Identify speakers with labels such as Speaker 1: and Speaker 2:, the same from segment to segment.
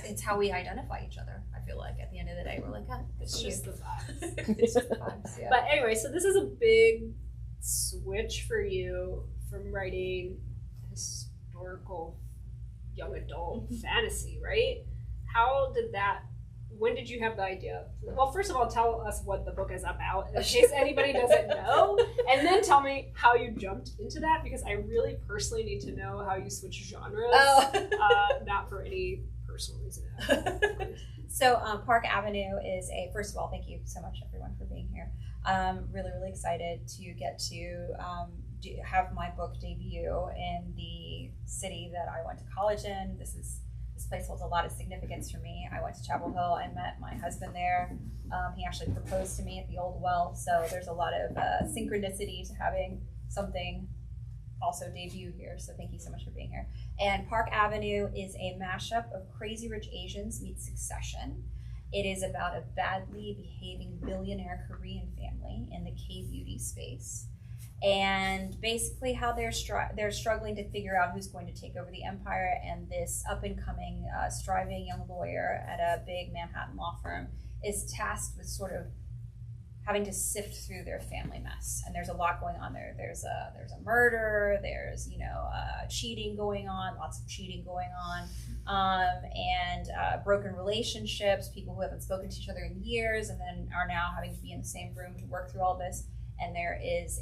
Speaker 1: it's how we identify each other. I feel like at the end of the day, we're like,
Speaker 2: it's just the vibes.
Speaker 1: It's just the vibes, yeah.
Speaker 2: But anyway, so this is a big switch for you from writing historical young adult fantasy, right? When did you have the idea? Well, first of all, tell us what the book is about in case anybody doesn't know, and then tell me how you jumped into that, because I really personally need to know how you switch genres, not for any personal reason.
Speaker 1: So Park Avenue is first of all, thank you so much everyone for being here. Really, really excited to get to have my book debut in the city that I went to college in. This place holds a lot of significance for me. I went to Chapel Hill. I met my husband there. He actually proposed to me at the Old Well. So there's a lot of synchronicity to having something also debut here. So thank you so much for being here. And Park Avenue is a mashup of Crazy Rich Asians meets Succession. It is about a badly behaving billionaire Korean family in the K-beauty space. And basically how they're struggling to figure out who's going to take over the empire, and this up-and-coming, striving young lawyer at a big Manhattan law firm is tasked with sort of having to sift through their family mess. And there's a lot going on there. There's a murder, there's cheating going on, lots of cheating going on, and broken relationships, people who haven't spoken to each other in years and then are now having to be in the same room to work through all this. And there is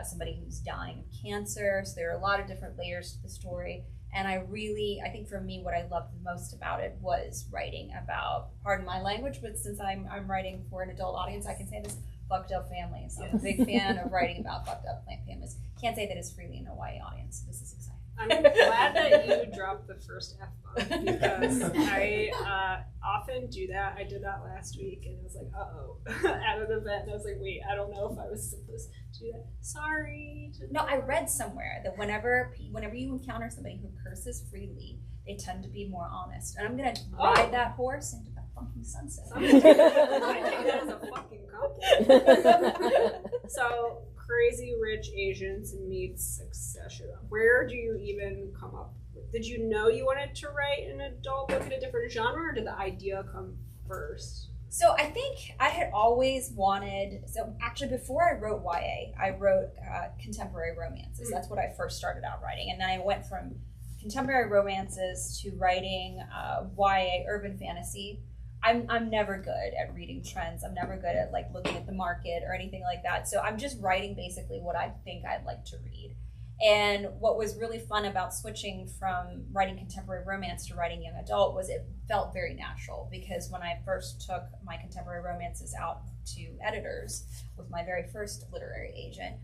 Speaker 1: somebody who's dying of cancer. So there are a lot of different layers to the story. And I think for me, what I loved the most about it was writing about, pardon my language, but since I'm writing for an adult audience, I can say this, fucked up families. I'm a big fan of writing about fucked up families. Can't say that it's freely in a Hawaii audience. This is exciting.
Speaker 2: I'm glad that you dropped the first F-bomb, because I often do that. I did that last week, and I was like, at an event, and I was like, wait, I don't know if I was supposed to do that. Sorry.
Speaker 1: No, I read somewhere that whenever you encounter somebody who curses freely, they tend to be more honest. And I'm going to ride that horse into the fucking sunset.
Speaker 2: I take that as a fucking compliment. So, Crazy Rich Asians meets Succession. Where do you even come up with? Did you know you wanted to write an adult book in a different genre, or did the idea come first?
Speaker 1: So I think I had always wanted, actually before I wrote YA, I wrote contemporary romances. Mm-hmm. That's what I first started out writing. And then I went from contemporary romances to writing YA urban fantasy. I'm never good at reading trends. I'm never good at looking at the market or anything like that. So I'm just writing basically what I think I'd like to read. And what was really fun about switching from writing contemporary romance to writing young adult was it felt very natural, because when I first took my contemporary romances out to editors with my very first literary agent,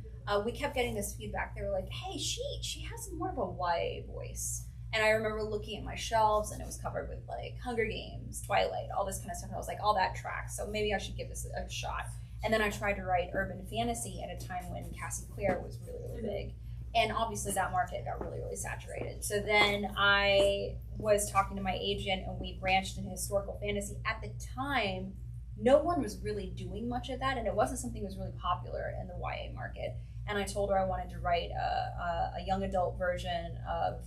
Speaker 1: we kept getting this feedback. They were like, hey, she has more of a YA voice. And I remember looking at my shelves, and it was covered with Hunger Games, Twilight, all this kind of stuff. And I was like, all that tracks, so maybe I should give this a shot. And then I tried to write urban fantasy at a time when Cassie Clare was really, really big. And obviously that market got really, really saturated. So then I was talking to my agent, and we branched into historical fantasy. At the time, no one was really doing much of that, and it wasn't something that was really popular in the YA market. And I told her I wanted to write a young adult version of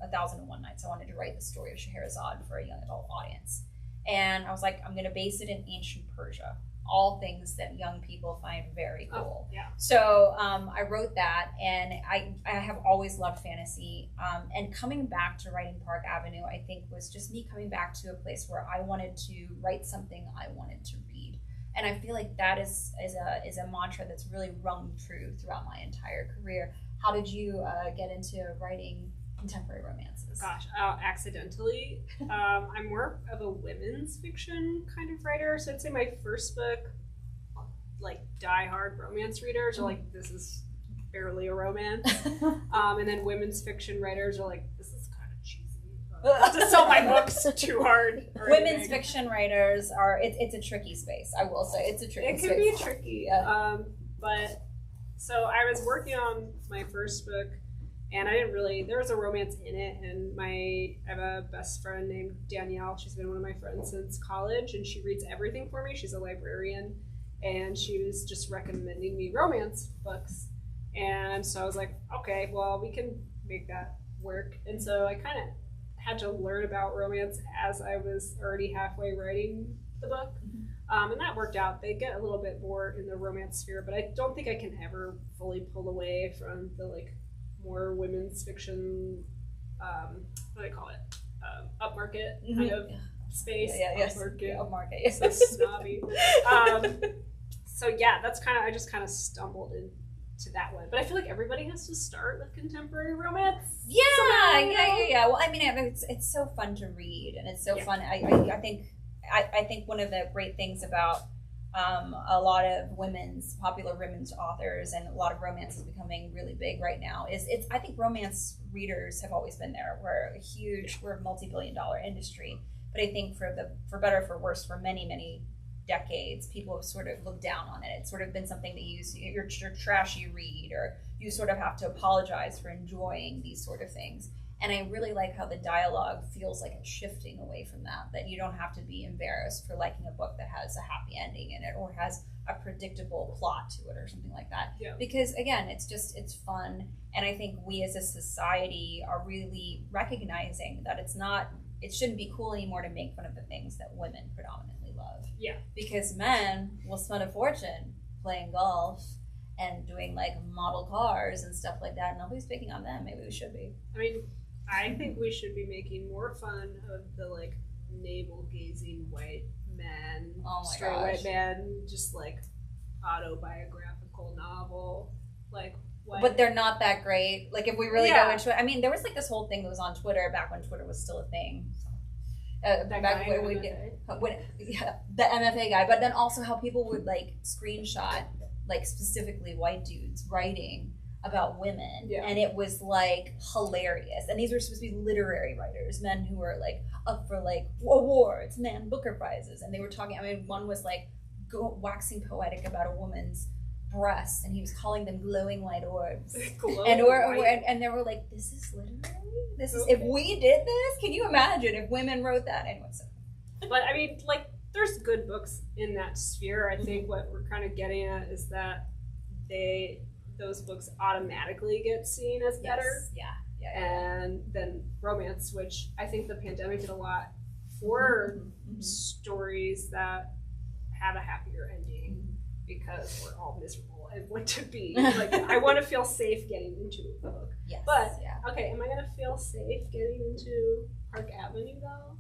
Speaker 1: 1001 Nights. I wanted to write the story of Scheherazade for a young adult audience. And I was like, I'm going to base it in ancient Persia. All things that young people find very cool.
Speaker 2: Yeah.
Speaker 1: So I wrote that, and I have always loved fantasy. And coming back to writing Park Avenue, I think was just me coming back to a place where I wanted to write something I wanted to read. And I feel like that is a mantra that's really rung true throughout my entire career. How did you get into writing contemporary romances?
Speaker 2: Gosh, accidentally. I'm more of a women's fiction kind of writer. So I'd say my first book, die-hard romance readers are like, this is barely a romance. And then women's fiction writers are like, this is kind of cheesy. To sell my books too hard.
Speaker 1: Women's fiction writers it's a tricky space. I will say it's a tricky space.
Speaker 2: It can be tricky. Yeah. But so I was working on my first book, and there was a romance in it, and I have a best friend named Danielle. She's been one of my friends since college, and she reads everything for me. She's a librarian, and she was just recommending me romance books. And so I was like, okay, well, we can make that work. And so I kind of had to learn about romance as I was already halfway writing the book. And that worked out. They get a little bit more in the romance sphere, but I don't think I can ever fully pull away from the like more women's fiction, what do they call it? Upmarket kind of space.
Speaker 1: Upmarket. Yes.
Speaker 2: So snobby. So yeah, that's kind of, I just kind of stumbled into that one. But I feel like everybody has to start with contemporary romance.
Speaker 1: Yeah. Well, I mean, it's so fun to read, and it's so fun. I think one of the great things about a lot of popular women's authors and a lot of romance is becoming really big right now is I think romance readers have always been there. We're a multi-billion-dollar industry, but I think for better or for worse, for many, many decades, people have sort of looked down on it. It's sort of been something that you're trashy read, or you sort of have to apologize for enjoying these sort of things. And I really like how the dialogue feels like it's shifting away from that you don't have to be embarrassed for liking a book that has a happy ending in it or has a predictable plot to it or something like that.
Speaker 2: Yeah.
Speaker 1: Because again, it's fun. And I think we as a society are really recognizing that it shouldn't be cool anymore to make fun of the things that women predominantly love.
Speaker 2: Yeah.
Speaker 1: Because men will spend a fortune playing golf and doing like model cars and stuff like that. Nobody's picking on them. Maybe we should be.
Speaker 2: I mean, I think we should be making more fun of the like navel-gazing white man, straight white man, just like autobiographical novel, like. What?
Speaker 1: But they're not that great. Like if we really go into it, I mean, there was like this whole thing that was on Twitter back when Twitter was still a thing.
Speaker 2: The
Speaker 1: MFA guy, but then also how people would like screenshot like specifically white dudes writing about women, and it was like hilarious. And these were supposed to be literary writers, men who were like up for like awards, Man Booker prizes, and they were talking. I mean, one was like waxing poetic about a woman's breasts, and he was calling them glowing white orbs. And they were like, "This is literary. This is if we did this. Can you imagine if women wrote that?" Anyway, so.
Speaker 2: But I mean, like, there's good books in that sphere. I think what we're kind of getting at is that those books automatically get seen as better. And then romance, which I think the pandemic did a lot for stories that have a happier ending because we're all miserable and want to be. Like, I want to feel safe getting into a book.
Speaker 1: Yes.
Speaker 2: But, okay, am I going to feel safe getting into Park Avenue, though?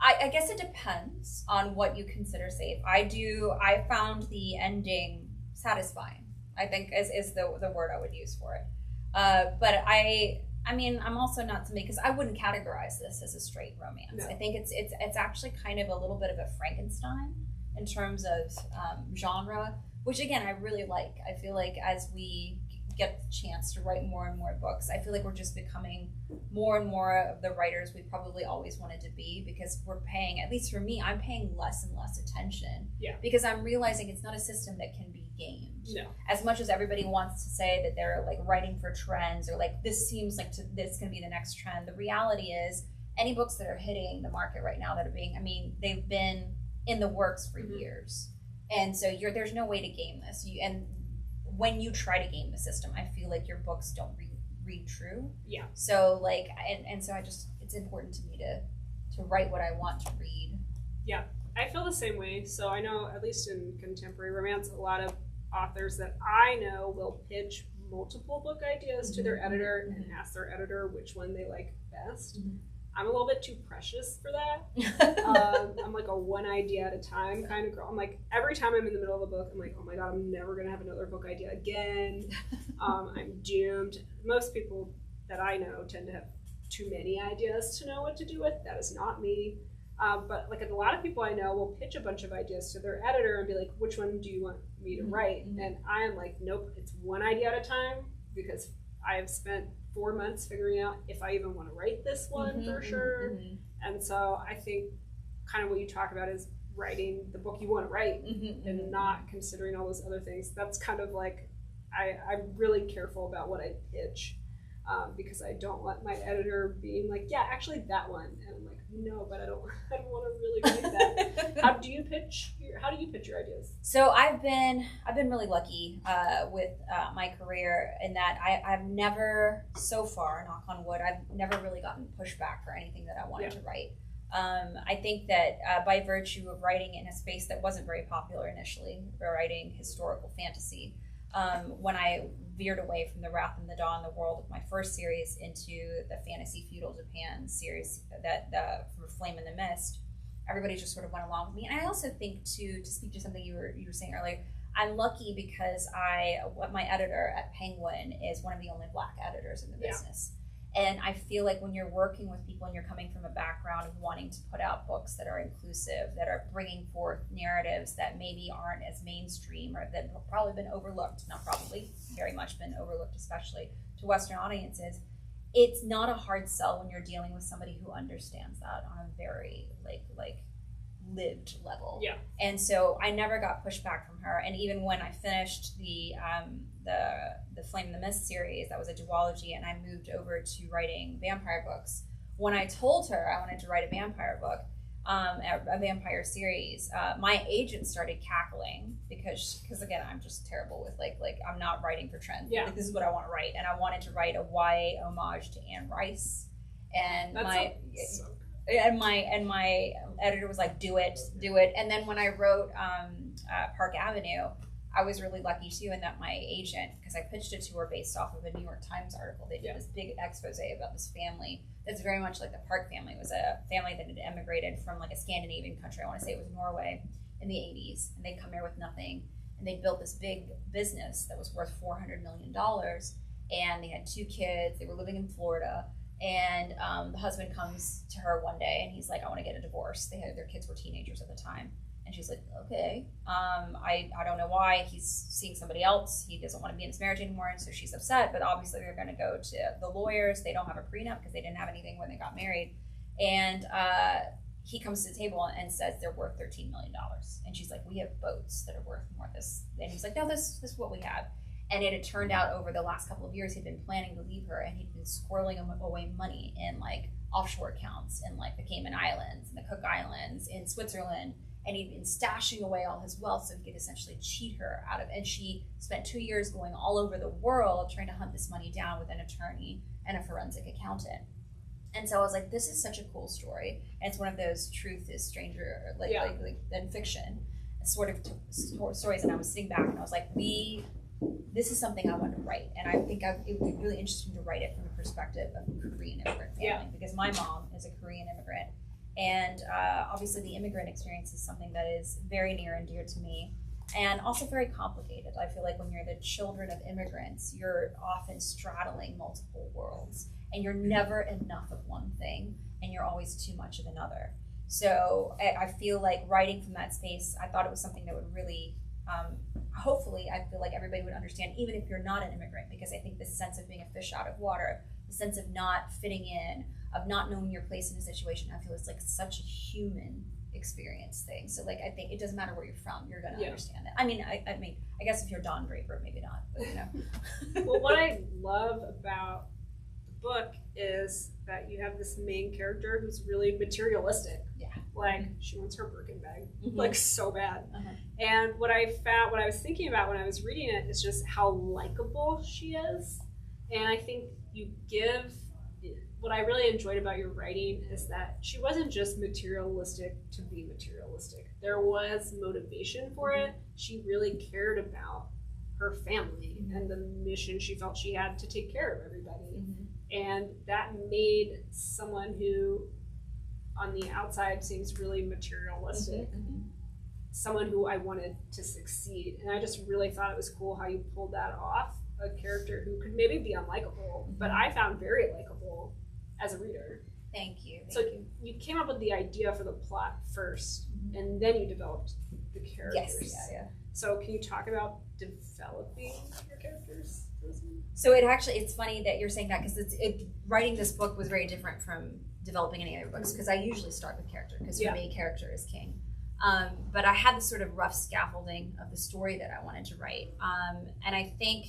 Speaker 1: I guess it depends on what you consider safe. I found the ending satisfying, I think is the word I would use for it. But I mean, I'm also not somebody, because I wouldn't categorize this as a straight romance. No. I think it's actually kind of a little bit of a Frankenstein in terms of genre, which again, I really like. I feel like as we get the chance to write more and more books, I feel like we're just becoming more and more of the writers we probably always wanted to be, because we're paying, at least for me, I'm paying less and less attention. Yeah. Because I'm realizing it's not a system that can be gamed.
Speaker 2: No.
Speaker 1: As much as everybody wants to say that they're like writing for trends, or like this seems like this can be the next trend, the reality is any books that are hitting the market right now that are being, I mean, they've been in the works for years. And so there's no way to game this. And when you try to game the system, I feel like your books don't read true. Yeah. So like, and so it's important to me to write what I want to read.
Speaker 2: Yeah, I feel the same way. So I know, at least in contemporary romance, a lot of authors that I know will pitch multiple book ideas to their editor and ask their editor which one they like best. I'm a little bit too precious for that. I'm like a one idea at a time kind of girl. I'm like, every time I'm in the middle of a book, I'm like, oh my God, I'm never going to have another book idea again. I'm doomed. Most people that I know tend to have too many ideas to know what to do with. That is not me. But like a lot of people I know will pitch a bunch of ideas to their editor and be like, which one do you want me to write? And I am like, nope, it's one idea at a time, because I have spent 4 months figuring out if I even want to write this one for sure. And so I think kind of what you talk about is writing the book you want to write and not considering all those other things. That's kind of like, I'm really careful about what I pitch, because I don't want my editor being like, yeah, actually that one. And I'm like, no, but I don't want to really write that. How do you pitch your ideas?
Speaker 1: So I've been really lucky with my career in that I've never, so far, knock on wood, I've never really gotten pushback for anything that I wanted to write. I think that by virtue of writing in a space that wasn't very popular initially, writing historical fantasy, when I veered away from the Wrath and the Dawn, the world of my first series, into the fantasy feudal Japan series that for Flame in the Mist, everybody just sort of went along with me. And I also think to speak to something you were saying earlier, I'm lucky because my editor at Penguin is one of the only Black editors in the business. And I feel like when you're working with people and you're coming from a background of wanting to put out books that are inclusive, that are bringing forth narratives that maybe aren't as mainstream or that have probably been overlooked, not probably, very much been overlooked, especially to Western audiences, it's not a hard sell when you're dealing with somebody who understands that on a very like lived level. Yeah. And so I never got pushback from her. And even when I finished the Flame in the Mist series, that was a duology, and I moved over to writing vampire books. When I told her I wanted to write a vampire book, a vampire series, my agent started cackling because again, I'm just terrible with like I'm not writing for trends. Yeah. Like, this is what I want to write, and I wanted to write a YA homage to Anne Rice, and my editor was like, do it. And then when I wrote Park Avenue, I was really lucky too in that my agent, because I pitched it to her based off of a New York Times article, they did this big expose about this family that's very much like the Park family. It was a family that had emigrated from like a Scandinavian country, I want to say it was Norway, in the 80s, and they'd come here with nothing, and they built this big business that was worth $400 million, and they had 2 kids, they were living in Florida, and the husband comes to her one day and he's like, I want to get a divorce. Their kids were teenagers at the time. And she's like, okay, I don't know why. He's seeing somebody else. He doesn't want to be in this marriage anymore. And so she's upset, but obviously they're going to go to the lawyers. They don't have a prenup because they didn't have anything when they got married. And he comes to the table and says they're worth $13 million. And she's like, we have boats that are worth more than this. And he's like, no, this is what we have. And it had turned out over the last couple of years, he'd been planning to leave her, and he'd been squirreling away money in like offshore accounts in like the Cayman Islands and the Cook Islands, in Switzerland. And he'd been stashing away all his wealth so he could essentially cheat her out of it. And she spent 2 years going all over the world trying to hunt this money down with an attorney and a forensic accountant. And so I was like, this is such a cool story. And it's one of those truth is stranger than fiction sort of stories. And I was sitting back and I was like, this is something I want to write. And I think it would be really interesting to write it from the perspective of a Korean immigrant family, because my mom is a Korean immigrant. And obviously the immigrant experience is something that is very near and dear to me, and also very complicated. I feel like when you're the children of immigrants, you're often straddling multiple worlds, and you're never enough of one thing, and you're always too much of another. So I feel like writing from that space, I thought it was something that would really, hopefully, I feel like everybody would understand, even if you're not an immigrant, because I think this sense of being a fish out of water, the sense of not fitting in, of not knowing your place in a situation, I feel it's like such a human experience thing. So like, I think it doesn't matter where you're from, you're going to understand it. I mean, I guess if you're Don Draper, maybe not, but you know.
Speaker 2: Well, what I love about the book is that you have this main character who's really materialistic. Yeah. Like, she wants her Birkin bag, like so bad. And what I was thinking about when I was reading it is just how likable she is. And I think what I really enjoyed about your writing is that she wasn't just materialistic to be materialistic. There was motivation for it. She really cared about her family and the mission she felt she had to take care of everybody. And that made someone who on the outside seems really materialistic, someone who I wanted to succeed. And I just really thought it was cool how you pulled that off, a character who could maybe be unlikable, but I found very likable as a reader.
Speaker 1: Thank you.
Speaker 2: So you came up with the idea for the plot first, and then you developed the characters.
Speaker 1: Yes, yeah.
Speaker 2: So can you talk about developing your characters?
Speaker 1: So it's funny that you're saying that, because writing this book was very different from developing any other books, because I usually start with character, because for me, character is king. But I had this sort of rough scaffolding of the story that I wanted to write. And I think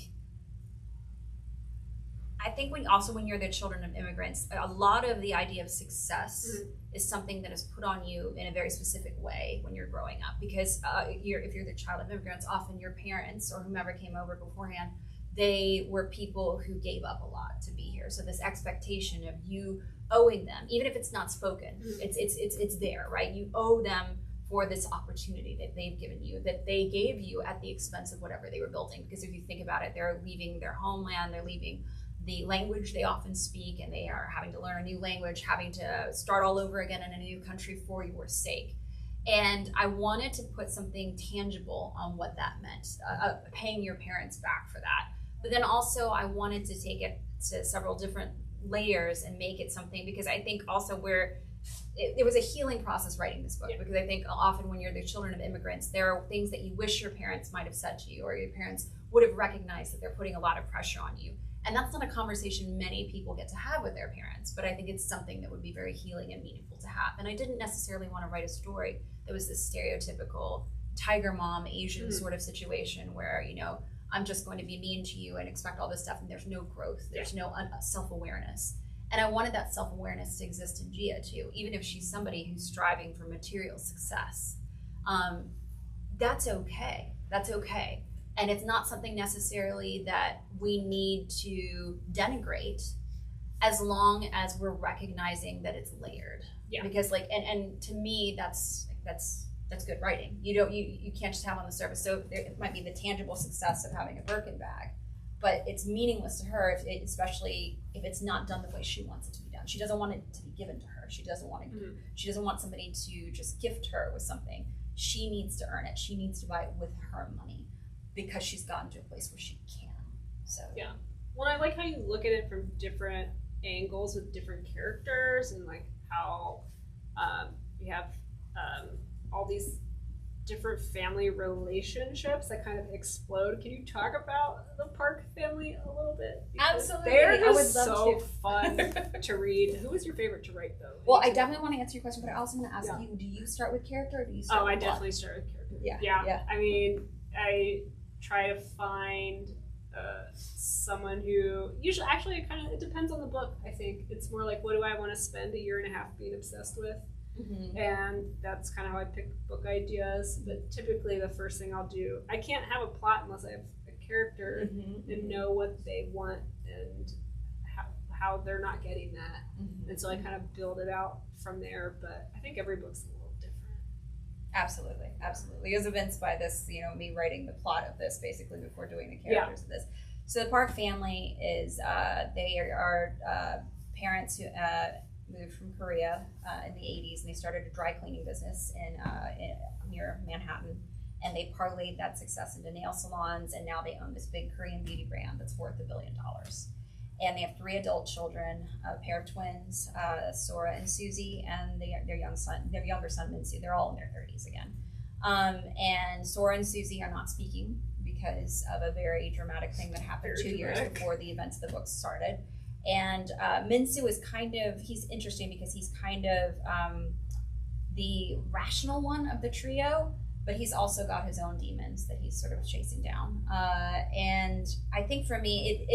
Speaker 1: I think when you're the children of immigrants, a lot of the idea of success is something that is put on you in a very specific way when you're growing up. Because if you're the child of immigrants, often your parents or whomever came over beforehand, they were people who gave up a lot to be here. So this expectation of you owing them, even if it's not spoken, it's there, right? You owe them for this opportunity that they've given you, that they gave you at the expense of whatever they were building. Because if you think about it, they're leaving their homeland, they're leaving the language they often speak, and they are having to learn a new language, having to start all over again in a new country for your sake. And I wanted to put something tangible on what that meant, paying your parents back for that. But then also I wanted to take it to several different layers and make it something, because I think also it was a healing process writing this book, because I think often when you're the children of immigrants, there are things that you wish your parents might have said to you, or your parents would have recognized that they're putting a lot of pressure on you. And that's not a conversation many people get to have with their parents, but I think it's something that would be very healing and meaningful to have. And I didn't necessarily want to write a story that was this stereotypical tiger mom Asian sort of situation where, I'm just going to be mean to you and expect all this stuff, and there's no growth, there's no self-awareness. And I wanted that self-awareness to exist in Gia too, even if she's somebody who's striving for material success. That's okay. That's okay. And it's not something necessarily that we need to denigrate, as long as we're recognizing that it's layered. Yeah. Because and to me, that's good writing. You can't just have on the surface. So it might be the tangible success of having a Birkin bag, but it's meaningless to her, especially if it's not done the way she wants it to be done. She doesn't want it to be given to her. She doesn't want She doesn't want somebody to just gift her with something. She needs to earn it. She needs to buy it with her money, because she's gotten to a place where she can. So
Speaker 2: yeah. Well, I like how you look at it from different angles with different characters, and like how you have all these different family relationships that kind of explode. Can you talk about the Park family a little bit? Because
Speaker 1: absolutely.
Speaker 2: They're just so fun to read. Who was your favorite to write, though?
Speaker 1: Well, I definitely want to answer your question, but I also want to ask you, do you start with character or do you start with plot?
Speaker 2: Definitely start with character.
Speaker 1: Yeah.
Speaker 2: I mean, I try to find someone who usually, actually, it depends on the book. I think it's more like, what do I want to spend a year and a half being obsessed with? And that's kind of how I pick book ideas. But typically the first thing I'll do, I can't have a plot unless I have a character and know what they want and how they're not getting that. And so I kind of build it out from there. But I think every book's a little different.
Speaker 1: Absolutely. It was evinced by this, me writing the plot of this basically before doing the characters of this. So the Park family is, they are parents who moved from Korea in the 80s, and they started a dry cleaning business in near Manhattan, and they parlayed that success into nail salons, and now they own this big Korean beauty brand that's worth $1 billion. And they have 3 adult children, a pair of twins, Sora and Susie, and their younger son, Minsu. They're all in their 30s again. And Sora and Susie are not speaking because of a very dramatic thing that happened 2 years before the events of the book started. And Minsu is he's interesting because he's kind of the rational one of the trio, but he's also got his own demons that he's sort of chasing down. And I think for me,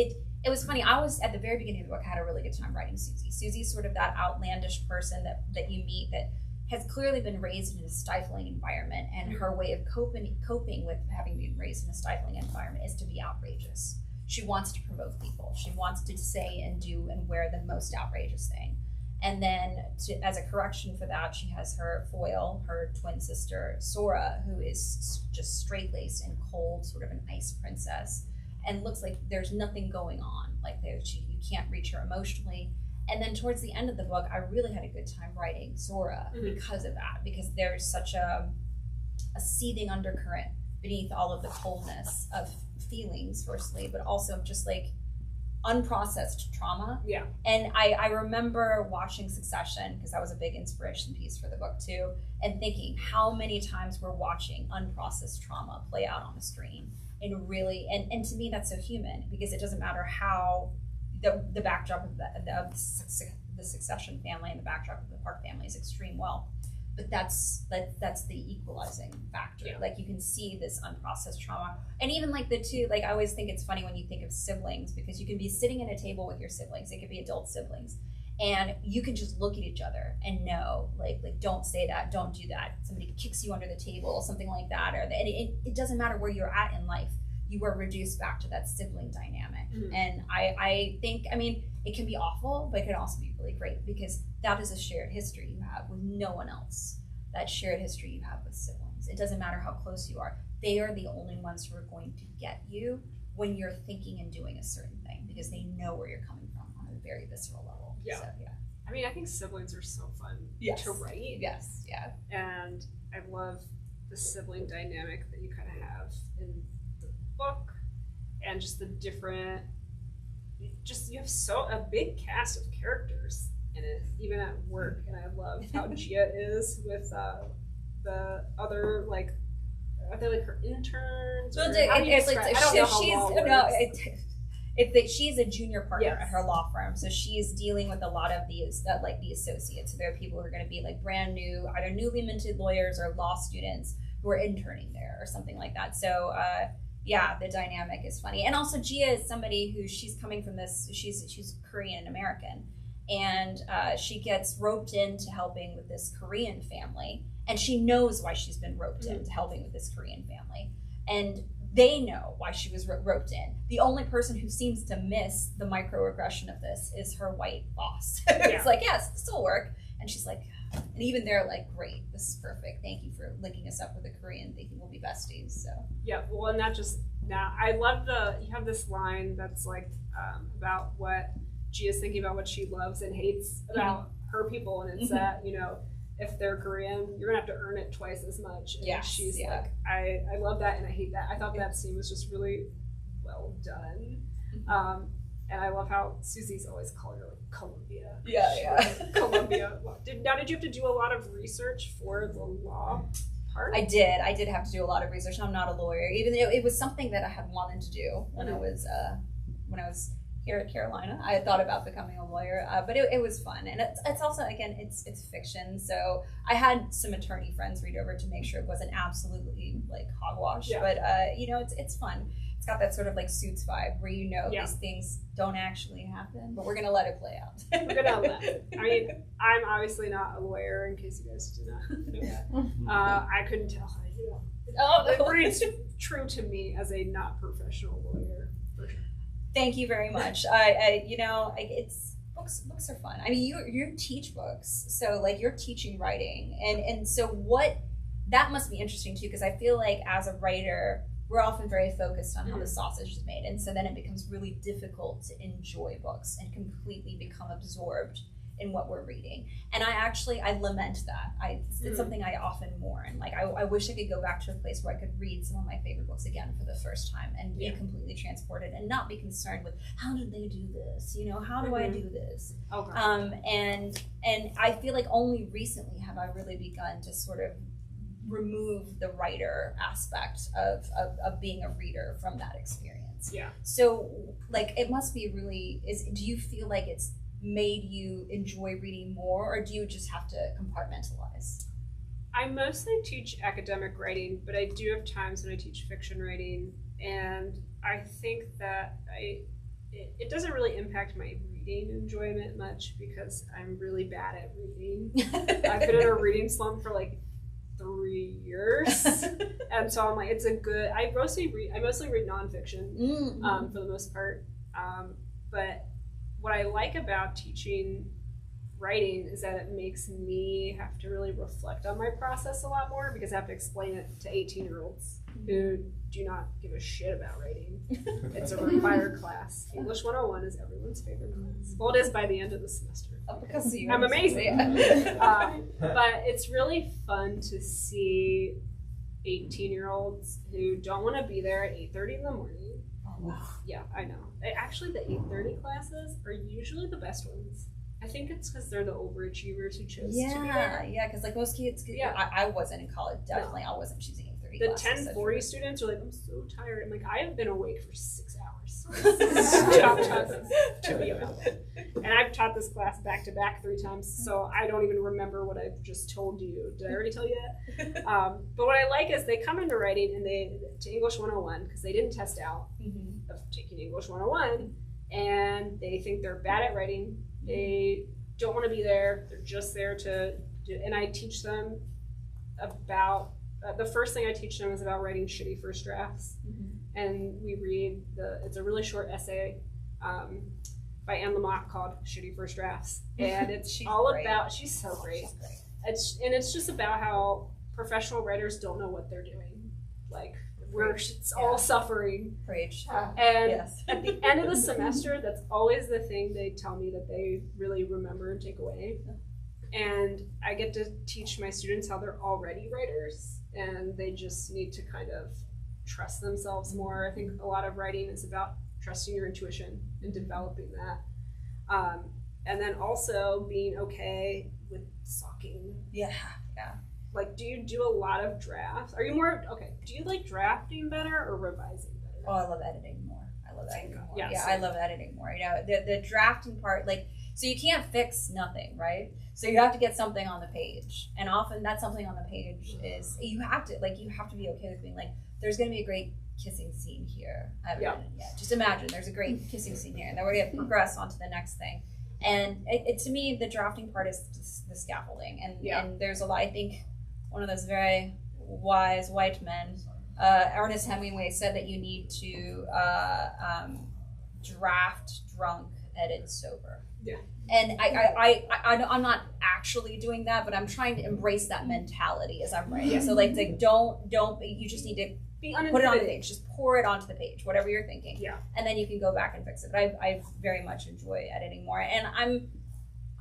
Speaker 1: it was funny. I was, at the very beginning of the book, had a really good time writing Susie. Susie's sort of that outlandish person that you meet that has clearly been raised in a stifling environment, and her way of coping with having been raised in a stifling environment is to be outrageous. She wants to provoke people. She wants to say and do and wear the most outrageous thing. And then as a correction for that, she has her foil, her twin sister, Sora, who is just straight-laced and cold, sort of an ice princess, and looks like there's nothing going on. Like you can't reach her emotionally. And then towards the end of the book, I really had a good time writing Sora because of that, because there's such a seething undercurrent beneath all of the coldness of feelings, firstly, but also just like unprocessed trauma. Yeah. And I remember watching Succession, because that was a big inspiration piece for the book too, and thinking how many times we're watching unprocessed trauma play out on the screen. And really, and to me, that's so human, because it doesn't matter how the backdrop of the Succession family and the backdrop of the Park family is extreme wealth. but that's the equalizing factor.
Speaker 2: Yeah.
Speaker 1: Like you can see this unprocessed trauma, and even like the two, like I always think it's funny when you think of siblings, because you can be sitting at a table with your siblings, it could be adult siblings, and you can just look at each other and know, like don't say that, don't do that. Somebody kicks you under the table, something like that, and it doesn't matter where you're at in life, you are reduced back to that sibling dynamic.
Speaker 2: Mm-hmm.
Speaker 1: And I think, I mean, it can be awful, but it can also be really great, because that is a shared history you have with no one else. That shared history you have with siblings. It doesn't matter how close you are. They are the only ones who are going to get you when you're thinking and doing a certain thing, because they know where you're coming from on a very visceral level.
Speaker 2: Yeah.
Speaker 1: So, yeah.
Speaker 2: I mean, I think siblings are so fun to write.
Speaker 1: Yes, yeah.
Speaker 2: And I love the sibling dynamic that you kind of have in the book, and just the different, you have a big cast of characters in it, even at work. And I love how Gia is with the other, like, are they like her interns?
Speaker 1: Well, she's a junior partner at her law firm, so she's dealing with a lot of these, like the associates. So there are people who are going to be like brand new, either newly minted lawyers or law students who are interning there or something like that. So yeah, the dynamic is funny. And also Gia is somebody who, she's coming from this, she's Korean American, and she gets roped into helping with this Korean family, and she knows why she's been roped into helping with this Korean family, and they know why she was roped in. The only person who seems to miss the microaggression of this is her white boss. It's like, yes, this will work. And she's like, and even they're like, great, this is perfect. Thank you for linking us up with a Korean, thinking we'll be besties. So
Speaker 2: yeah, well, and not just now. I love you have this line that's like about what Gia's thinking about, what she loves and hates about her people, and it's that, you know, if they're Korean, you're gonna have to earn it twice as much. And she's like, I love that and I hate that. I thought that scene was just really well done. And I love how Susie's always calling her like Columbia. Columbia. Did you have to do a lot of research for the law part? I did have to do a lot of research. I'm not a lawyer, even though it was something that I had wanted to do when I was here at Carolina. I had thought about becoming a lawyer, but it was fun. And it's also, again, it's fiction. So I had some attorney friends read over to make sure it wasn't absolutely like hogwash, but you know, it's fun. It's got that sort of like Suits vibe where, you know, these things don't actually happen, but we're going to let it play out. We're going to let it. I mean, I'm obviously not a lawyer, in case you guys do not know that. I couldn't tell how to do that. It reads true to me as a not professional lawyer.
Speaker 1: Thank you very much. You know, it's books are fun. I mean, you teach books, so like you're teaching writing, and so that must be interesting too, because I feel like as a writer, we're often very focused on how the sausage is made, and so then it becomes really difficult to enjoy books and completely become absorbed in what we're reading. And I lament that. It's something I often mourn. Like I wish I could go back to a place where I could read some of my favorite books again for the first time and be completely transported and not be concerned with how did they do this? You know, how do I do this? And I feel like only recently have I really begun to sort of remove the writer aspect of being a reader from that experience. Yeah. So like it must be really, do you feel like it's made you enjoy reading more, or do you just have to compartmentalize?
Speaker 2: I mostly teach academic writing, but I do have times when I teach fiction writing, and I think that it doesn't really impact my reading enjoyment much because I'm really bad at reading. I've been in a reading slump for like 3 years, and so I'm like, I mostly read nonfiction for the most part, but what I like about teaching writing is that it makes me have to really reflect on my process a lot more, because I have to explain it to 18-year-olds who do not give a shit about writing. It's a required class. English 101 is everyone's favorite class. Well, it is by the end of the semester.
Speaker 1: Oh, because
Speaker 2: I'm amazing. But it's really fun to see 18-year-olds who don't want to be there at 8:30 in the morning. Yeah, I know. Actually, the 8:30 classes are usually the best ones. I think it's because they're the overachievers who chose to be there.
Speaker 1: Yeah, because like most kids, I wasn't in college. Definitely, I wasn't choosing 10:30
Speaker 2: The
Speaker 1: classes.
Speaker 2: 10:40 students are like, I'm so tired. I'm like, I have been awake for 6 hours. To be about it. And I've taught this class back to back 3 times, so I don't even remember what I've just told you. Did I already tell you that? But what I like is they come into writing and to English 101 because they didn't test out of taking English 101, and they think they're bad at writing. They don't want to be there. They're just there to do, and I teach them about the first thing I teach them is about writing shitty first drafts. And we read it's a really short essay by Anne Lamott called Shitty First Drafts. And it's she's so great. It's just about how professional writers don't know what they're doing. Like it's all suffering.
Speaker 1: Preach.
Speaker 2: And at the end of the semester, that's always the thing they tell me that they really remember and take away. And I get to teach my students how they're already writers and they just need to kind of trust themselves more. I think a lot of writing is about trusting your intuition and developing that. And then also being okay with sucking.
Speaker 1: Yeah.
Speaker 2: Like, do you do a lot of drafts? Are you more, do you like drafting better or revising better?
Speaker 1: Oh, I love editing more.
Speaker 2: Yeah,
Speaker 1: I love editing more. You know, the drafting part, like, so you can't fix nothing, right? So you have to get something on the page. And often that something on the page is, you have to be okay with being like, there's going to be a great kissing scene here. I haven't written it yet. Just imagine there's a great kissing scene here, and then we're going to progress on to the next thing. And it to me, the drafting part is just the scaffolding. And there's a lot, I think, one of those very wise white men, Ernest Hemingway, said that you need to draft drunk, edit sober. Yeah. And I'm not actually doing that, but I'm trying to embrace that mentality as I'm writing. Yeah. So like don't you just need to put it on the page, just pour it onto the page, whatever you're thinking. Yeah. And then you can go back and fix it. But I very much enjoy editing more. And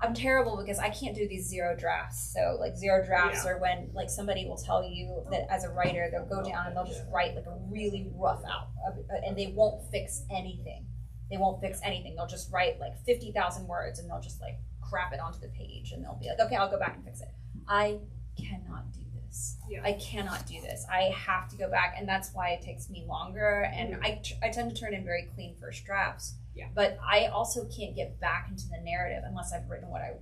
Speaker 1: I'm terrible because I can't do these zero drafts. So like zero drafts are when like somebody will tell you that as a writer, they'll go down and they'll just write like a really rough out and they won't fix anything. They'll just write like 50,000 words and they'll just like crap it onto the page and they'll be like, okay, I'll go back and fix it. I cannot do this. Yeah. I cannot do this. I have to go back, and that's why it takes me longer. And I tend to turn in very clean first drafts. Yeah. But I also can't get back into the narrative unless I've read what I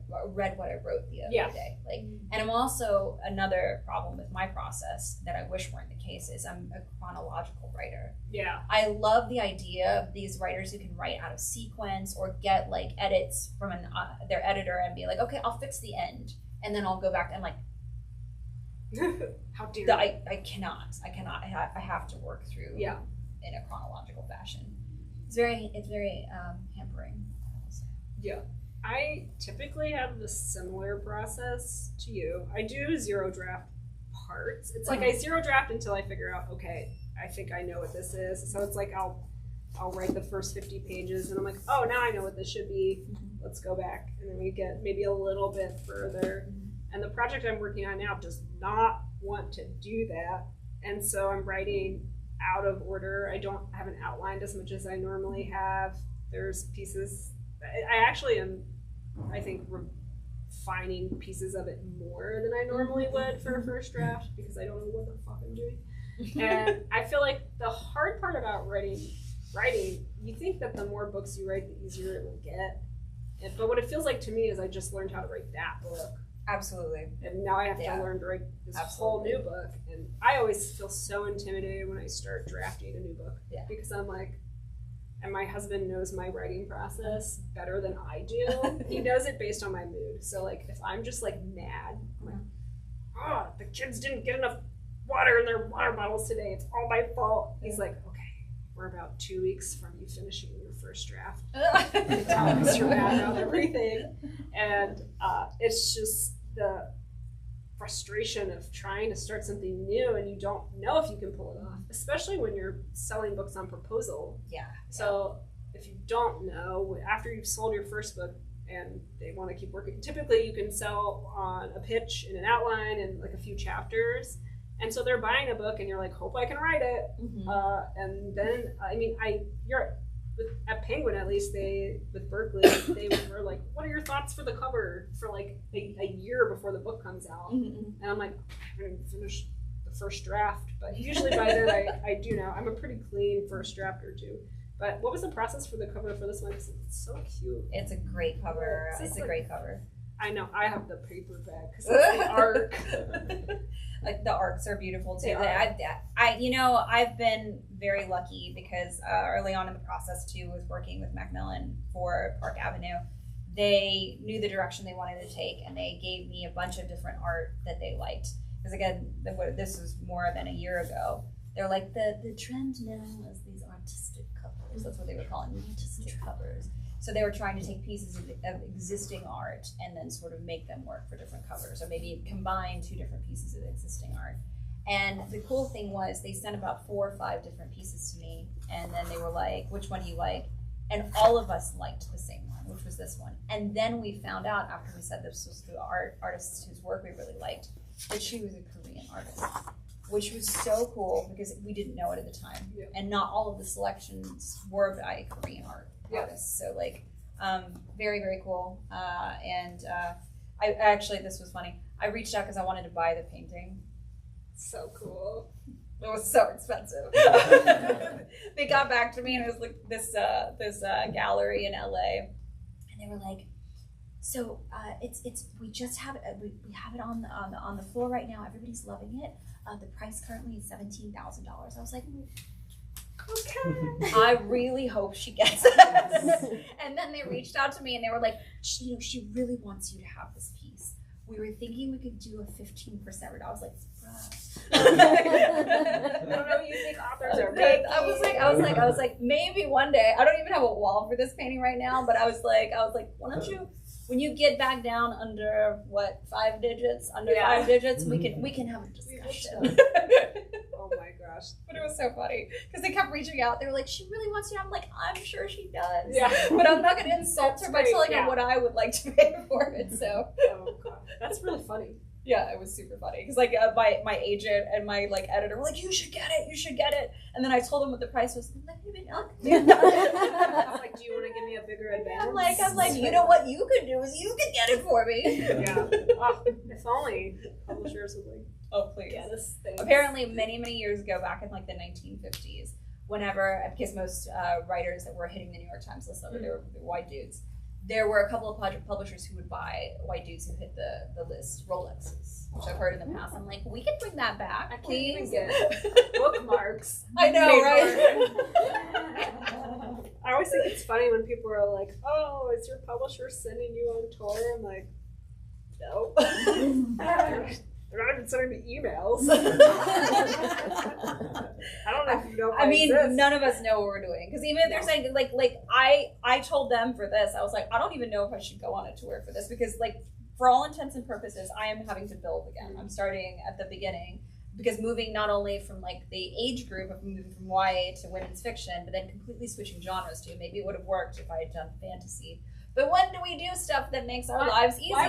Speaker 1: wrote the other day. Like, and I'm also, another problem with my process that I wish weren't the case is I'm a chronological writer. Yeah. I love the idea of these writers who can write out of sequence or get like edits from their editor and be like, okay, I'll fix the end, and then I'll go back and I'm like, how dare you? I cannot. I have to work through in a chronological fashion. It's very hampering.
Speaker 2: Yeah. I typically have the similar process to you. I do zero draft parts. It's like I zero draft until I figure out, okay, I think I know what this is. So it's like I'll write the first 50 pages and I'm like, oh, now I know what this should be. Let's go back. And then we get maybe a little bit further. And the project I'm working on now does not want to do that. And so I'm writing out of order. I haven't outlined as much as I normally have. There's pieces, I actually am, I think, refining pieces of it more than I normally would for a first draft because I don't know what the fuck I'm doing. And I feel like the hard part about writing, you think that the more books you write, the easier it will get. But what it feels like to me is I just learned how to write that book.
Speaker 1: Absolutely.
Speaker 2: And now I have to learn to write this whole new book. And I always feel so intimidated when I start drafting a new book. Yeah. Because I'm like, and my husband knows my writing process better than I do. He knows it based on my mood. So like, if I'm just like mad, I'm like, oh, the kids didn't get enough water in their water bottles today. It's all my fault. He's like, okay, we're about 2 weeks from you finishing your first draft. Tell us you're mad about everything. And it's just the frustration of trying to start something new and you don't know if you can pull it off, especially when you're selling books on proposal. Yeah. So if you don't know, after you've sold your first book and they want to keep working, typically you can sell on a pitch and an outline and like a few chapters. And so they're buying a book and you're like, hope I can write it. And then, I mean, at Penguin, at least, with Berkeley, they were like, what are your thoughts for the cover for like a year before the book comes out? And I'm like, I haven't even finished the first draft, but usually by then I do know. I'm a pretty clean first drafter too. But what was the process for the cover for this one? It's so cute.
Speaker 1: It's a great cover. It's a great cover.
Speaker 2: I know. I have the paperback because it's the arc.
Speaker 1: Like the arcs are beautiful too. I've been very lucky because early on in the process too, was working with Macmillan for Park Avenue. They knew the direction they wanted to take, and they gave me a bunch of different art that they liked. Because again, this was more than a year ago. They're like the trend now is these artistic covers. That's what they were calling them, artistic covers. So they were trying to take pieces of existing art and then sort of make them work for different covers, or maybe combine two different pieces of existing art. And the cool thing was they sent about 4 or 5 different pieces to me, and then they were like, which one do you like? And all of us liked the same one, which was this one. And then we found out after we said this was the artist whose work we really liked, that she was a Korean artist, which was so cool because we didn't know it at the time. Yeah. And not all of the selections were by Korean artists. So very, very cool. I actually, this was funny. I reached out because I wanted to buy the painting.
Speaker 2: So cool.
Speaker 1: It was so expensive. They got back to me and it was like this gallery in LA, and they were like, "So we just have it. We have it on the floor right now. Everybody's loving it. The price currently is $17,000." I was like, "Okay." I really hope she gets it. And then they reached out to me and they were like, she really wants you to have this piece. We were thinking we could do a 15% reduction. I was like, I don't know what you think authors are making. I was like, maybe one day. I don't even have a wall for this painting right now, but I was like, why don't you, when you get back down under 5 digits, we can have a discussion.
Speaker 2: Oh my gosh.
Speaker 1: But it was so funny because they kept reaching out. They were like, she really wants you. I'm like, I'm sure she does.
Speaker 2: Yeah.
Speaker 1: But I'm not going to insult her by telling her what I would like to pay for it. So.
Speaker 2: Oh god, that's really funny.
Speaker 1: Yeah, it was super funny because my agent and my editor were like, you should get it. And then I told them what the price was. I'm like,
Speaker 2: I was like, do you want to give me a bigger advance?
Speaker 1: I'm like, you know what you could do is you could get it for me.
Speaker 2: Yeah. Oh, if only publishers would
Speaker 1: oh please.
Speaker 2: Get us things.
Speaker 1: Apparently, many years ago, back in the 1950s, because most writers that were hitting the New York Times list, they were white dudes. There were a couple of publishers who would buy white dudes who hit the list, Rolexes, which I've heard in the past. I'm like, we can bring that back.
Speaker 2: I can't even get bookmarks.
Speaker 1: I know, right?
Speaker 2: I always think it's funny when people are like, oh, is your publisher sending you on tour? I'm like, no. They're not even sending me emails. I don't know if you know.
Speaker 1: I mean, none of us know what we're doing because even if they're saying I told them for this, I was like, I don't even know if I should go on a tour for this because for all intents and purposes, I am having to build again. I'm starting at the beginning because moving not only from the age group of moving from YA to women's fiction, but then completely switching genres too. Maybe it would have worked if I had done fantasy. But when do we do stuff that makes our lives easier? Why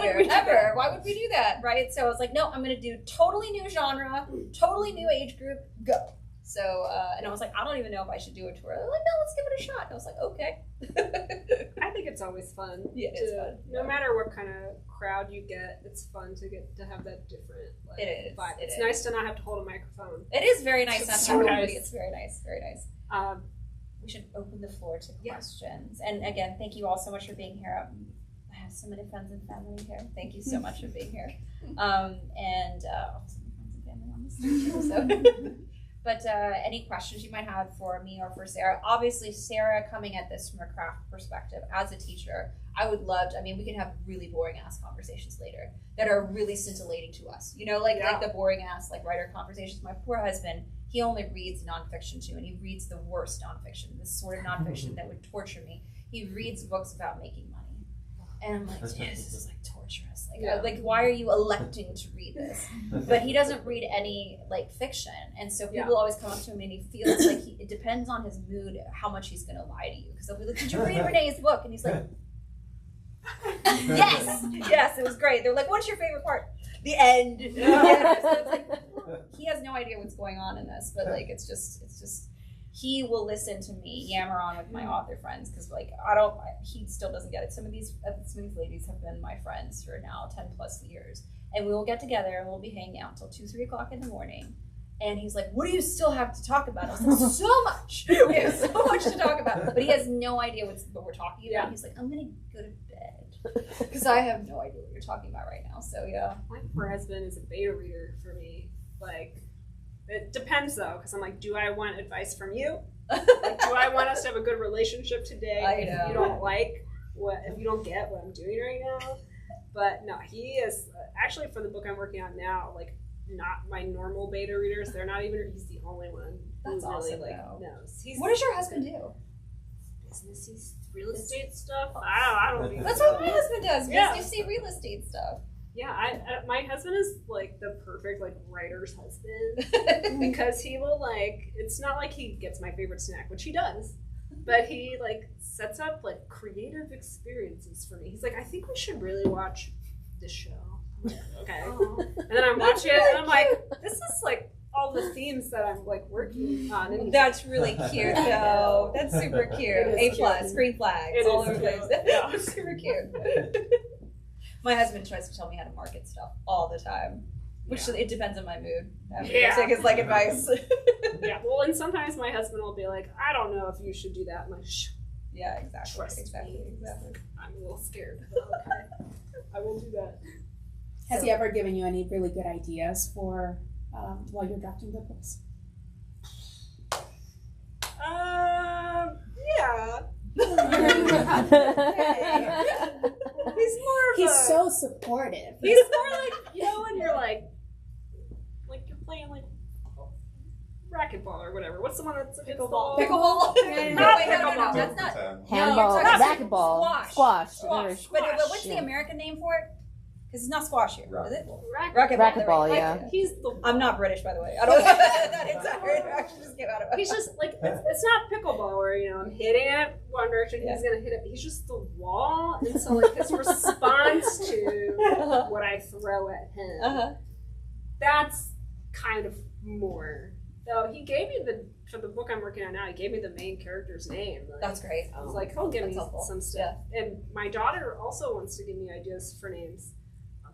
Speaker 1: would we do that, right? So I was like, no, I'm going to do totally new genre, totally new age group, go. So, and I was like, I don't even know if I should do a tour. They're like, no, let's give it a shot. And I was like, okay.
Speaker 2: I think it's always fun.
Speaker 1: Yeah, it's fun.
Speaker 2: No matter what kind of crowd you get, it's fun to get to have that different vibe. It's nice to not have to hold a microphone.
Speaker 1: It is very nice not to
Speaker 2: so
Speaker 1: have
Speaker 2: nice.
Speaker 1: It's very nice, very nice. We should open the floor to questions. And again, thank you all so much for being here. I have so many friends and family here. Thank you so much for being here. And so many friends and family on this too. So. But any questions you might have for me or for Sarah? Obviously, Sarah coming at this from a craft perspective as a teacher, I would love to, we can have really boring ass conversations later that are really scintillating to us. Like the boring ass writer conversations. My poor husband, he only reads nonfiction too, and he reads the worst nonfiction, this sort of nonfiction that would torture me. He reads books about making money. And I'm like, dude, this is torturous. Why are you electing to read this? But he doesn't read any fiction, and so people always come up to him, and he feels like it depends on his mood how much he's going to lie to you. Because they'll be like, "Did you read Renee's book?" And he's like, "Yes, it was great." They're like, "What's your favorite part?" The end. So it's he has no idea what's going on in this, but it's just. He will listen to me yammer on with my author friends because he still doesn't get it. Some of these ladies have been my friends for now 10 plus years, and we will get together and we'll be hanging out till 2-3 o'clock in the morning, And he's like, what do you still have to talk about? I was like, so much. We have so much to talk about. But he has no idea what we're talking about. He's like, I'm going to go to bed. Because I have no idea what you're talking about right now. So, yeah.
Speaker 2: My poor husband is a beta reader for me. Like, it depends, though. Because I'm like, do I want advice from you? Like, do I want us to have a good relationship today? If you don't if you don't get what I'm doing right now? But no, he is, actually for the book I'm working on now, like, not my normal beta readers. They're not even. He's the only one who
Speaker 1: That's
Speaker 2: really
Speaker 1: awesome,
Speaker 2: knows.
Speaker 1: What does your husband do?
Speaker 2: Businessy real estate stuff. I don't know.
Speaker 1: That's what my husband does.
Speaker 2: Yeah.
Speaker 1: Businessy real estate stuff.
Speaker 2: Yeah, my husband is like the perfect like writer's husband because he will like. It's not like he gets my favorite snack, which he does, but he like sets up like creative experiences for me. He's like, I think we should really watch this show. Okay. And then I'm watching it and I'm like, this is like all the themes that I'm like working on. And
Speaker 1: that's really cute though. That's super cute. A+, green flags all over the place.
Speaker 2: Yeah.
Speaker 1: It's super cute. My husband tries to tell me how to market stuff all the time. Which it depends on my mood. I take his like advice.
Speaker 2: Yeah. Well, and sometimes my husband will be like, I don't know if you should do that. I'm like, shh.
Speaker 1: Yeah, exactly. Exactly.
Speaker 2: I'm a little scared. Okay. I will do that.
Speaker 3: Has he ever given you any really good ideas for while you're drafting the books?
Speaker 2: Yeah.
Speaker 3: He's so supportive.
Speaker 2: He's more like, you know, when you're like you're playing like racquetball or whatever. What's the one that's
Speaker 1: Pickleball.
Speaker 2: Not pickleball.
Speaker 1: No, that's not.
Speaker 4: Handball, racquetball, squash.
Speaker 1: But what's the American name for it? Because it's not squash here, is it?
Speaker 4: Racquetball, yeah.
Speaker 1: I'm not British, by the way. I don't know that exactly. Actually, just came out of it.
Speaker 2: He's just like, it's not pickleball where, you know, I'm hitting it one direction, he's going to hit it. He's just the wall. And so, like, his response to what I throw at him, that's kind of more. So he gave me for the book I'm working on now, he gave me the main character's name. Like,
Speaker 1: that's great.
Speaker 2: I was like, he'll give me some stuff. Yeah. And my daughter also wants to give me ideas for names.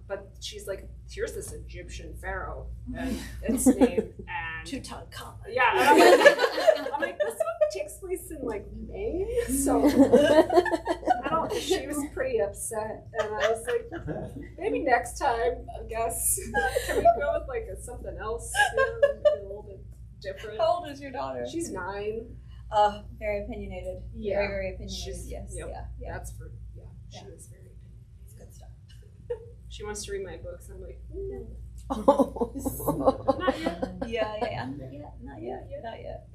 Speaker 2: But she's like, here's this Egyptian pharaoh, and it's named and
Speaker 1: Tutankhamun.
Speaker 2: Yeah, and I'm like, this one takes place in like May, so she was pretty upset, and I was like, maybe next time, I guess, can we go with like something else, a little bit different.
Speaker 1: How old is your daughter?
Speaker 2: She's 9.
Speaker 1: Very opinionated.
Speaker 2: Yeah.
Speaker 1: Very, very opinioted. Yes.
Speaker 2: Yep.
Speaker 1: Yeah.
Speaker 2: That's for She was very opinionated.
Speaker 1: It's good stuff.
Speaker 2: She wants to read my books. I'm like, no.
Speaker 4: Not
Speaker 2: yet.
Speaker 1: Yeah. Not yet.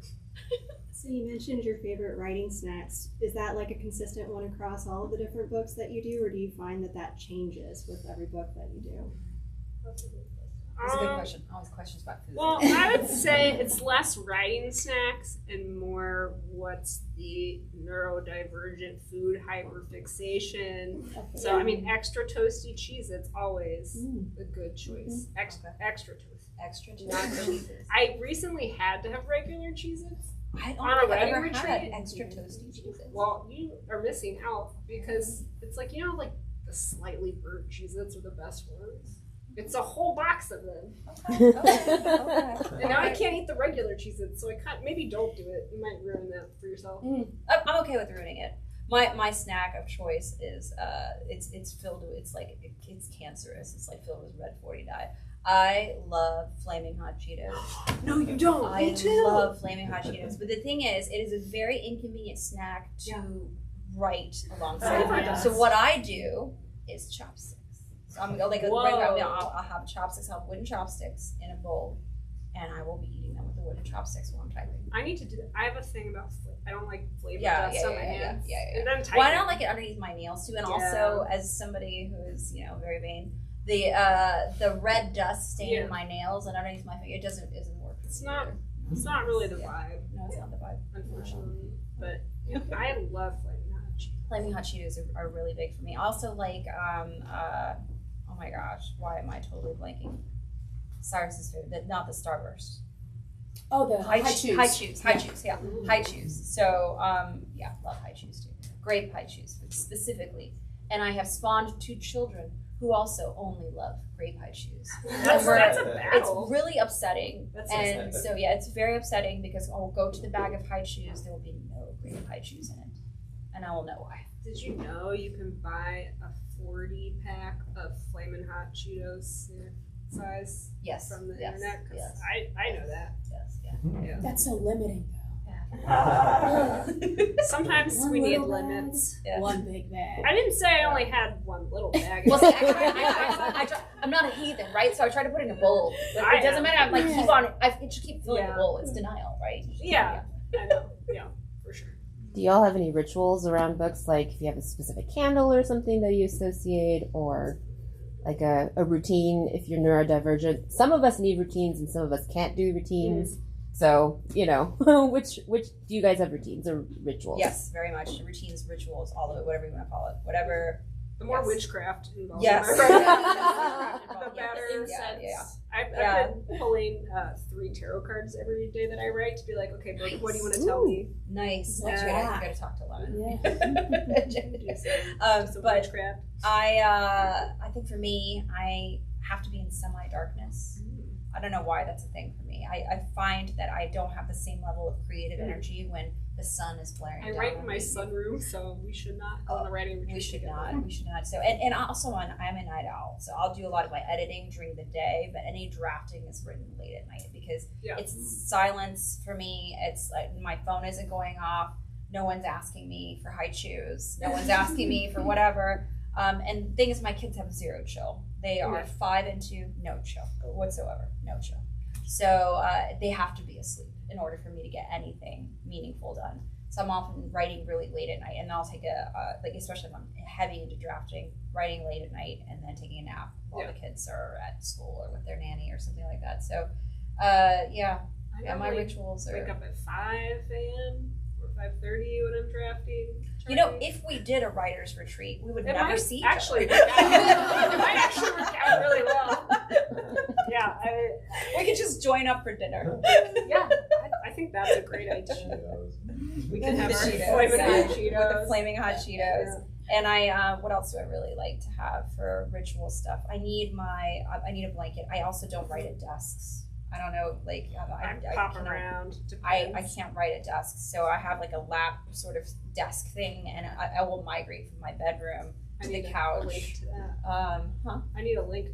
Speaker 5: So you mentioned your favorite writing snacks. Is that like a consistent one across all of the different books that you do, or do you find that changes with every book that you do?
Speaker 1: That's a good question. Always questions about food.
Speaker 2: Well, I would say it's less writing snacks and more what's the neurodivergent food hyperfixation. Okay. So, I mean, extra toasty cheese, it's always a good choice. Extra toast.
Speaker 1: Extra toast.
Speaker 2: I recently had to have regular Cheez-Its.
Speaker 1: I don't think I've ever had extra toasty Cheez-Its.
Speaker 2: Well, you are missing out because it's like, you know, like the slightly burnt Cheez-Its are the best ones. It's a whole box of them. Okay. And now I can't eat the regular Cheez-Its, so I can't. Maybe don't do it. You might ruin that for yourself.
Speaker 1: I'm okay with ruining it. My snack of choice is it's filled with it's cancerous. It's like filled with red 40 dye. I love flaming hot Cheetos.
Speaker 2: No, you don't.
Speaker 1: Me too. I love flaming hot Cheetos. But the thing is, it is a very inconvenient snack to write alongside. So what I do is chopsticks. So I'm like I'll have chopsticks. I'll have wooden chopsticks in a bowl, and I will be eating them with the wooden chopsticks while I'm typing.
Speaker 2: I need to do that. I have a thing about I don't like flavor dust on my hands.
Speaker 1: Yeah.
Speaker 2: And then
Speaker 1: well, I don't like it underneath my nails too. And also, as somebody who is very vain, the red dust stain my nails and underneath my finger, it isn't work.
Speaker 2: It's not really the vibe.
Speaker 1: No, it's not the vibe,
Speaker 2: unfortunately. But I love flaming hot Cheetos.
Speaker 1: Flaming hot Cheetos are really big for me. I also like oh my gosh, why am I totally blanking? Cyrus's food, not the Starburst.
Speaker 3: Oh, the high chews.
Speaker 1: High chews. High chews. So, love high chews too. Grape high chews specifically. And I have spawned 2 children who also only love grape high shoes.
Speaker 2: That's a battle.
Speaker 1: It's really upsetting.
Speaker 2: That's
Speaker 1: and so, yeah, it's very upsetting because I'll go to the bag of high shoes, there will be no grape high shoes in it. And I will know why.
Speaker 2: Did you know you can buy a 40-pack of Flamin' Hot Cheetos size
Speaker 1: Yes.
Speaker 2: from the
Speaker 1: yes,
Speaker 2: internet? 'Cause
Speaker 1: yes.
Speaker 2: I know that.
Speaker 1: Yes,
Speaker 2: Yeah.
Speaker 3: That's so limiting, though.
Speaker 2: Sometimes
Speaker 3: One
Speaker 2: we need
Speaker 3: little bag,
Speaker 2: limits.
Speaker 1: Yeah.
Speaker 3: One big bag.
Speaker 2: I didn't say I only had one little bag.
Speaker 1: Well, see, I'm not a heathen, right? So I try to put it in a bowl. But it doesn't matter. I'm like, keep on. I just keep filling the bowl. It's denial, right?
Speaker 2: Yeah, I know. Yeah, for sure.
Speaker 4: Do y'all have any rituals around books? Like if you have a specific candle or something that you associate, or like a routine if you're neurodivergent? Some of us need routines and some of us can't do routines. So, which do you guys have routines or rituals?
Speaker 1: Yes, very much. Routines, rituals, all of it, whatever you want to call it. Whatever.
Speaker 2: The more witchcraft involved.
Speaker 1: Yes.
Speaker 2: The better.
Speaker 1: Yeah.
Speaker 2: I've been pulling 3 tarot cards every day that I write to be like, okay, book, what do you want to tell me?
Speaker 1: Nice.
Speaker 3: What's
Speaker 1: I
Speaker 3: that?
Speaker 1: gotta talk to Lemon.
Speaker 3: Yeah.
Speaker 2: Some
Speaker 1: But
Speaker 2: witchcraft.
Speaker 1: I think for me, I have to be in semi-darkness. I don't know why that's a thing for me. I find that I don't have the same level of creative energy when the sun is blaring down.
Speaker 2: I write in
Speaker 1: on
Speaker 2: my
Speaker 1: me.
Speaker 2: sunroom, so we should not go on a writing retreat.
Speaker 1: We should
Speaker 2: together.
Speaker 1: not. We should not. So, and also I'm a night owl, so I'll do a lot of my editing during the day, but any drafting is written late at night because it's silence for me. It's like my phone isn't going off. No one's asking me for high shoes. No one's asking me for whatever. And the thing is, my kids have zero chill. They are 5 and 2, no chill whatsoever, no chill. So they have to be asleep in order for me to get anything meaningful done. So I'm often writing really late at night, and I'll take especially if I'm heavy into drafting, writing late at night, and then taking a nap while the kids are at school or with their nanny or something like that. So, my rituals are.
Speaker 2: Wake up at 5 a.m. or 5:30 when I'm drafting.
Speaker 1: If we did a writer's retreat, we would never see each other.
Speaker 2: It might actually work out really well. Yeah,
Speaker 1: we could just join up for dinner.
Speaker 2: Yeah, I think that's a great idea. We can have our
Speaker 1: flaming hot Cheetos. And what else do I really like to have for ritual stuff? I need a blanket. I also don't write at desks. I don't know, like
Speaker 2: I pop around.
Speaker 1: I can't write at desks, so I have like a lap sort of desk thing, and I will migrate from my bedroom to the couch.
Speaker 2: A link to that. I need a link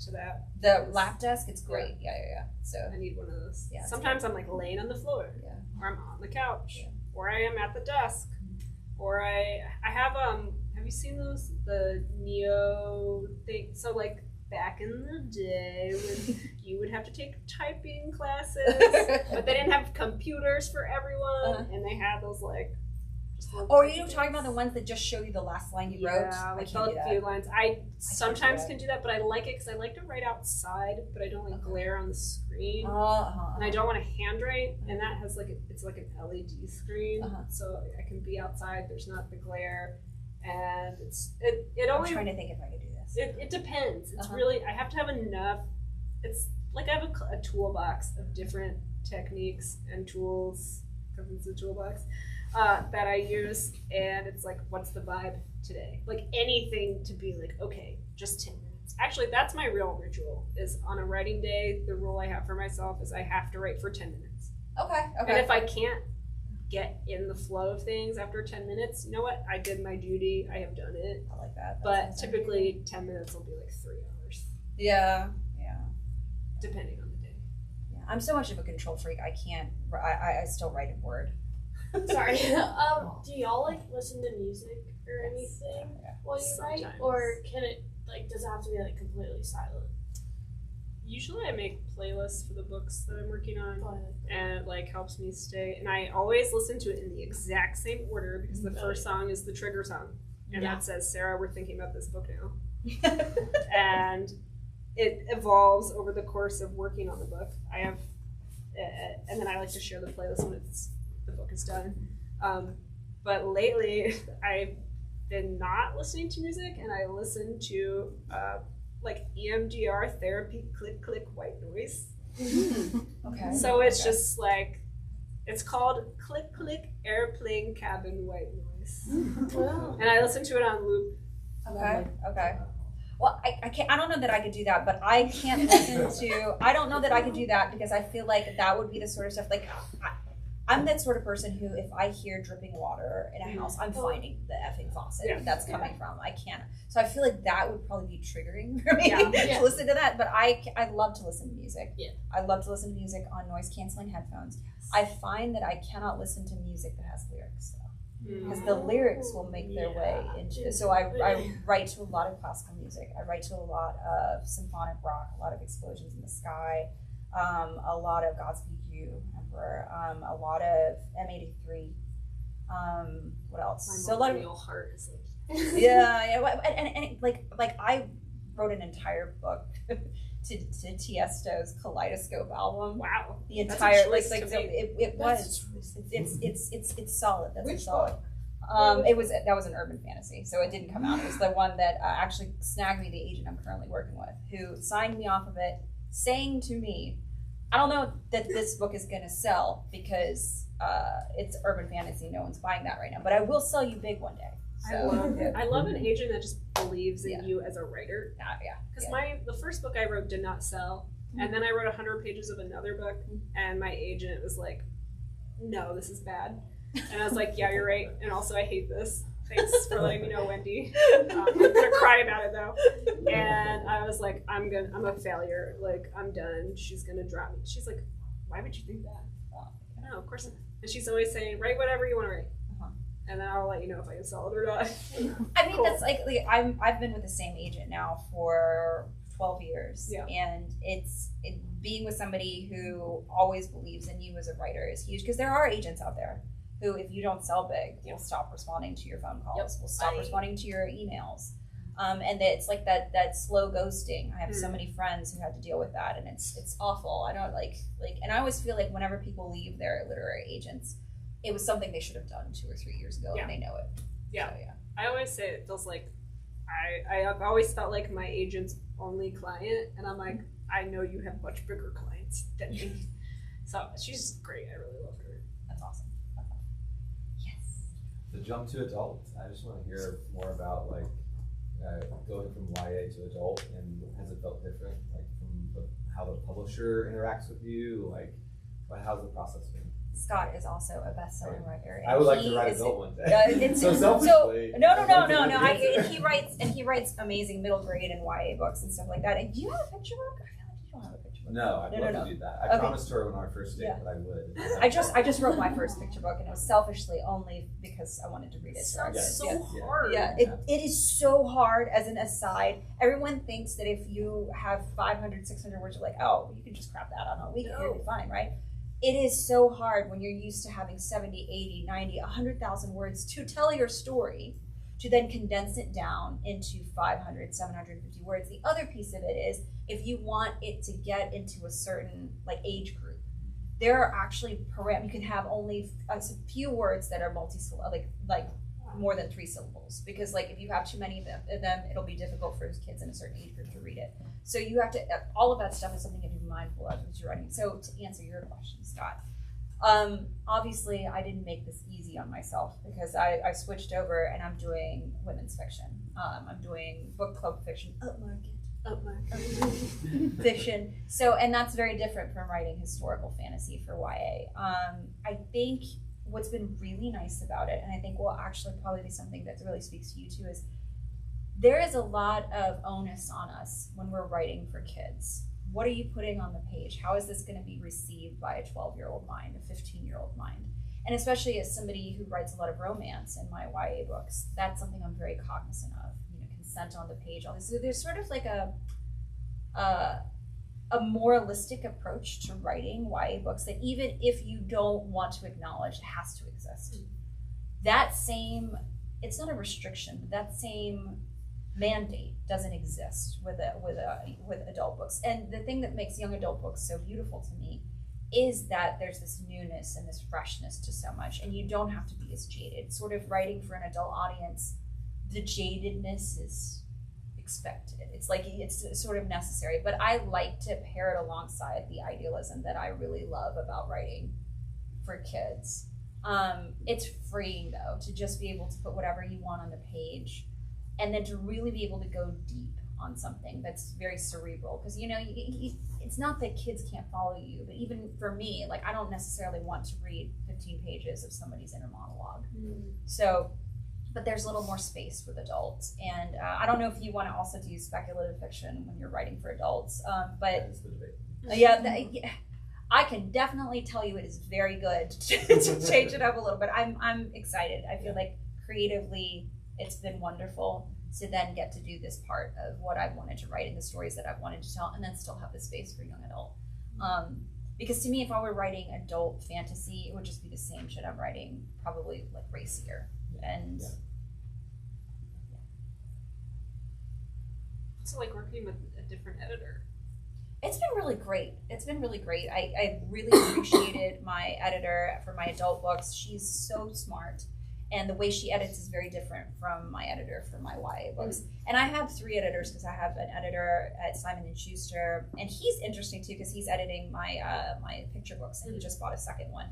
Speaker 2: to that.
Speaker 1: The lap desk, it's great. Yeah. So
Speaker 2: I need one of those.
Speaker 1: Yeah.
Speaker 2: Sometimes I'm like laying on the floor, or I'm on the couch, or I am at the desk, or I have Have you seen those the Neo thing? So like. Back in the day when you would have to take typing classes, but they didn't have computers for everyone, and they had those like.
Speaker 1: Are you talking about the ones that just show you the last line you wrote?
Speaker 2: Yeah, like the few lines. I sometimes can do that, but I like it because I like to write outside, but I don't like glare on the screen, and I don't want to handwrite, and that has it's like an LED screen, so I can be outside. There's not the glare, and it only.
Speaker 1: I'm trying to think if I could do this.
Speaker 2: It depends. It's really, I have to have enough. It's like I have a toolbox of different techniques and tools, because it's a toolbox, that I use. And it's like, what's the vibe today? Like anything to be like, okay, just 10 minutes. Actually, that's my real ritual is on a writing day, the rule I have for myself is I have to write for 10 minutes.
Speaker 1: Okay.
Speaker 2: And if I can't get in the flow of things after 10 minutes, you know what? I did my duty. I have done it.
Speaker 1: I like that.
Speaker 2: But typically 10 minutes will be like 3 hours.
Speaker 1: Yeah.
Speaker 2: Depending on the day.
Speaker 1: Yeah. I'm so much of a control freak. I can't, I still write in Word.
Speaker 6: Sorry. Do y'all like listen to music or anything while you write? Or can it, does it have to be completely silent?
Speaker 2: Usually I make playlists for the books that I'm working on, and it helps me stay. And I always listen to it in the exact same order because the first song is the trigger song, and that says, "Sarah, we're thinking about this book now." And it evolves over the course of working on the book. I have, and then I like to share the playlist when the book is done. But lately I've been not listening to music, and I listen to EMDR therapy, click white noise.
Speaker 1: Okay.
Speaker 2: So it's just it's called click airplane cabin white noise. Wow. And I listen to it on loop.
Speaker 1: Okay. Well, I can't. I don't know that I could do that, but I can't listen to. I don't know that I could do that because I feel like that would be the sort of stuff. Like, I'm that sort of person who, if I hear dripping water in a house, I'm finding the effing faucet that's coming from. I can't. So I feel like that would probably be triggering for me to listen to that. But I love to listen to music. Yeah. I love to listen to music on noise canceling headphones. Yes. I find that I cannot listen to music that has lyrics though, because the lyrics will make their way into it. So I write to a lot of classical music. I write to a lot of symphonic rock, a lot of Explosions in the Sky, a lot of Godspeed You, Emperor, a lot of M83. What else?
Speaker 2: My real heart is like
Speaker 1: and like I wrote an entire book to Tiesto's Kaleidoscope album.
Speaker 2: Wow,
Speaker 1: the entire it's solid. That's solid. That was an urban fantasy, so it didn't come out. It was the one that actually snagged me the agent I'm currently working with, who signed me off of it, saying to me, I don't know that this book is going to sell because it's urban fantasy. No one's buying that right now, but I will sell you big one day. So,
Speaker 2: I love an agent that just believes in you as a writer. Because the first book I wrote did not sell, and then I wrote 100 pages of another book, and my agent was like, "No, this is bad," and I was like, "Yeah, you're right," and also I hate this. Thanks for letting me know, Wendy. I'm gonna cry about it though. And I was like, I'm a failure. Like, I'm done. She's gonna drop me. She's like, why would you do that? I don't know, of course not. And she's always saying, write whatever you want to write. And then I'll let you know if I can sell it or not.
Speaker 1: I mean, that's like I've been with the same agent now for 12 years. Yeah. And being with somebody who always believes in you as a writer is huge, because there are agents out there who, if you don't sell big, will stop responding to your phone calls, will stop responding to your emails. And it's like that slow ghosting. I have so many friends who had to deal with that, and it's awful. I don't like, and I always feel like whenever people leave their literary agents, it was something they should have done 2 or 3 years ago, and they know it.
Speaker 2: Yeah. So, I always say it feels like I've always felt like my agent's only client, and I'm like, I know you have much bigger clients than me. So she's great. I really love her.
Speaker 1: That's awesome.
Speaker 7: To jump to adult, I just want to hear more about going from YA to adult, and has it felt different, like from how the publisher interacts with you, how's the process been?
Speaker 1: Scott is also a best-selling writer.
Speaker 7: I would like to write adult one day.
Speaker 1: So
Speaker 7: selfishly.
Speaker 1: No. He writes amazing middle grade and YA books and stuff like that. And do you have a picture book? I feel like you don't have a picture book.
Speaker 7: No, I'd love to do that. I promised her on our first date that I would.
Speaker 1: I just wrote my first picture book, and it was selfishly only because I wanted to read it.
Speaker 2: Sounds so hard.
Speaker 1: It is so hard. As an aside, everyone thinks that if you have 500, 600 words, you're like, oh, you can just crap that out on a week and you'll be fine, right? It is so hard when you're used to having 70, 80, 90, 100,000 words to tell your story, to then condense it down into 500, 750 words. The other piece of it is, if you want it to get into a certain age group, there are actually you can have only a few words that are multi-syllable, more than 3 syllables, because if you have too many of them, it'll be difficult for kids in a certain age group to read it. So you have to, all of that stuff is something to be mindful of as you're writing. So to answer your question, Scott, obviously I didn't make this easy on myself, because I switched over and I'm doing women's fiction. I'm doing book club fiction, upmarket fiction. So, and that's very different from writing historical fantasy for YA. I think what's been really nice about it, and I think will actually probably be something that really speaks to you too, is there is a lot of onus on us when we're writing for kids. What are you putting on the page? How is this going to be received by a 12-year-old mind, a 15-year-old mind? And especially as somebody who writes a lot of romance in my YA books, that's something I'm very cognizant of. Consent on the page, all this. So there's sort of a moralistic approach to writing YA books that even if you don't want to acknowledge, it has to exist. That same, it's not a restriction, but that same mandate doesn't exist with adult books. And the thing that makes young adult books so beautiful to me is that there's this newness and this freshness to so much, and you don't have to be as jaded. Sort of writing for an adult audience, the jadedness is expected. It's sort of necessary, but I like to pair it alongside the idealism that I really love about writing for kids. It's freeing though to just be able to put whatever you want on the page, and then to really be able to go deep on something that's very cerebral, because it's not that kids can't follow you, but even for me, like I don't necessarily want to read 15 pages of somebody's inner monologue. So, but there's a little more space with adults, and I don't know if you want to also do speculative fiction when you're writing for adults, but I can definitely tell you it is very good to change it up a little bit. I'm excited. I feel like creatively it's been wonderful to then get to do this part of what I've wanted to write and the stories that I've wanted to tell, and then still have the space for young adult. Because to me, if I were writing adult fantasy, it would just be the same shit I'm writing, probably like racier. And
Speaker 2: It's like working with a different editor.
Speaker 1: it's been really great. I really appreciated my editor for my adult books. She's so smart, and the way she edits is very different from my editor for my YA books. And I have 3 editors, because I have an editor at Simon & Schuster, and he's interesting too, because he's editing my my picture books, and he just bought a second one.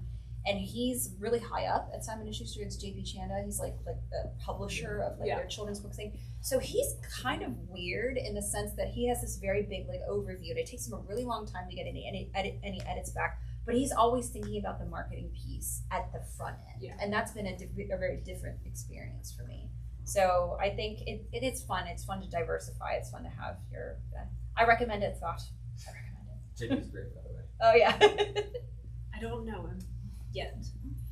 Speaker 1: And he's really high up at Simon & Schuster. It's J.P. Chanda. He's like the publisher of their children's book thing. So he's kind of weird in the sense that he has this very big overview, and it takes him a really long time to get any edits back. But he's always thinking about the marketing piece at the front end, and that's been a very different experience for me. So I think it's fun. It's fun to diversify. It's fun to have your. I recommend it, Scott. I recommend it.
Speaker 7: JP's great, by the way.
Speaker 1: Oh yeah.
Speaker 2: I don't know him yet.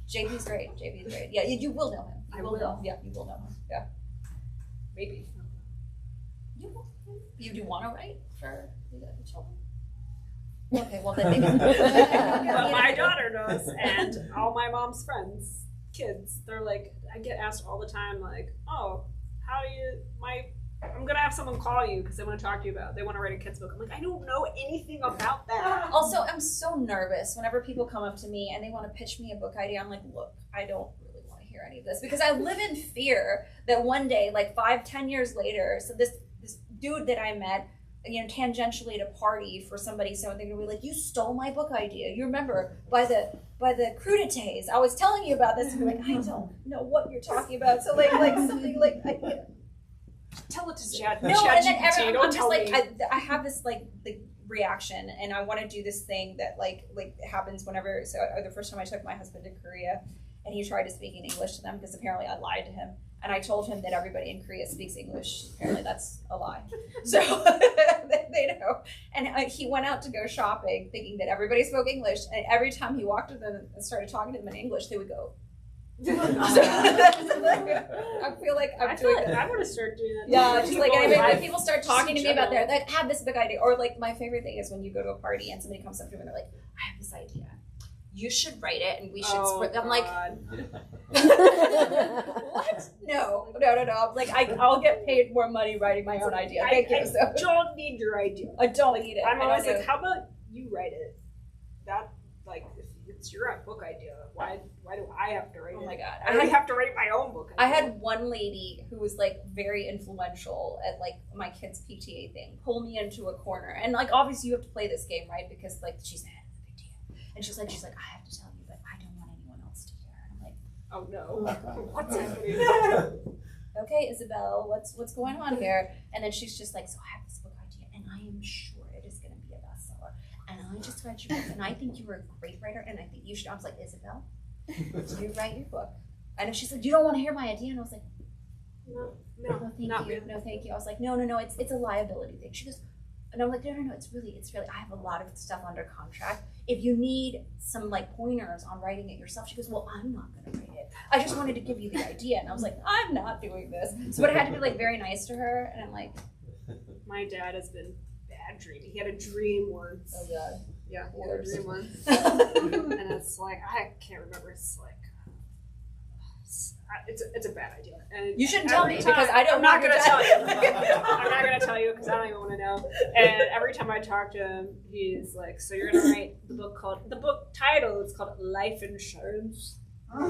Speaker 1: JP's great. Yeah, you will know him.
Speaker 2: I will.
Speaker 1: Yeah, you will know him. Yeah.
Speaker 2: Maybe.
Speaker 1: You will. You do want to write for the children? Okay, well then maybe.
Speaker 2: But my daughter does, and all my mom's friends, kids, they're like, I get asked all the time, like, oh, how do you, I'm gonna have someone call you because they want to talk to you they want to write a kid's book. I'm like, I don't know anything about that.
Speaker 1: Also, I'm so nervous whenever people come up to me and they want to pitch me a book idea. I'm like, look, I don't really want to hear any of this, because I live in fear that one day, like 5-10 years later, so this dude that I met, tangentially at a party for somebody, so they're gonna be like, you stole my book idea. You remember by the crudités, I was telling you about this, and be like, I don't know what you're talking about. So like something like
Speaker 2: Tell it to Chad.
Speaker 1: No, and then I'm just like, I have this like reaction, and I want to do this thing that like happens whenever. So the first time I took my husband to Korea, and he tried to speak in English to them, because apparently I lied to him, and I told him that everybody in Korea speaks English. Apparently that's a lie. So they know. And he went out to go shopping, thinking that everybody spoke English, and every time he walked to them and started talking to them in English, they would go. I feel like I'm doing that.
Speaker 2: I want to start doing that.
Speaker 1: Yeah, just like when people start talking to me about I have this big idea, or like my favorite thing is when you go to a party and somebody comes up to me and they're like, I have this idea. You should write it, and we should. I'm like, what? No. I'm like, I'll get paid more money writing my own idea. Thank you.
Speaker 2: I don't need your idea.
Speaker 1: I don't need it.
Speaker 2: I'm always like, how about you write it? That if it's your book idea, why do I have to write it?
Speaker 1: Oh my god,
Speaker 2: I have to write my own book idea.
Speaker 1: I had one lady who was like very influential at like my kids' PTA thing pull me into a corner, and like obviously you have to play this game, right? Because like she's the head of the PTA, and she's like I have to tell you, but I don't want anyone else to hear. And I'm like,
Speaker 2: oh no, what's happening?
Speaker 1: Okay, Isabel, what's going on here? And then she's just like, so I have this book idea, and I am sure it is going to be a bestseller. And I just read your book, and I think you were a great writer, and I think you should. I was like, Isabel, you write your book. And she's like, you don't want to hear my idea? And I was like, no, thank you. No, thank you. I was like, no, it's a liability thing. She goes, and I'm like, no, it's really, I have a lot of stuff under contract. If you need some like pointers on writing it yourself, she goes, well, I'm not going to write it. I just wanted to give you the idea. And I was like, I'm not doing this. So but I had to be like very nice to her. And I'm like,
Speaker 2: my dad has been bad dreaming. He had a dream once.
Speaker 1: oh god.
Speaker 2: Yeah, he had a dream once. And it's like, I can't remember. It's like, it's a bad idea. And
Speaker 1: You shouldn't tell me because I don't.
Speaker 2: I'm not going to tell you. I'm not going to tell you because I don't even want to know. And every time I talk to him, he's like, "So you're going to write the book title is called Life Insurance."
Speaker 1: Is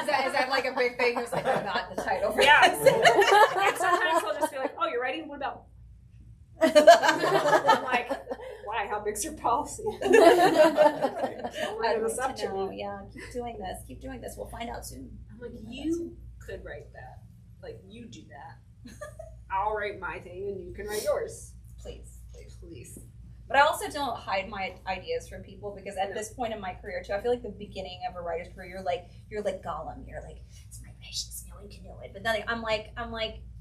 Speaker 1: that like a big thing? It's like not the title for
Speaker 2: Yeah.
Speaker 1: this.
Speaker 2: And sometimes he'll just be like, "Oh, you're writing? What about?" I'm like, why? How big's your policy?
Speaker 1: I'd like to know. Yeah, keep doing this. We'll find out soon.
Speaker 2: I'm like, you could write that. Like, you do that. I'll write my thing and you can write yours.
Speaker 1: Please. But I also don't hide my ideas from people, because at this point in my career too, I feel like the beginning of a writer's career, you're like Gollum. You're like, it's my patience, no one can know it. But then I'm like,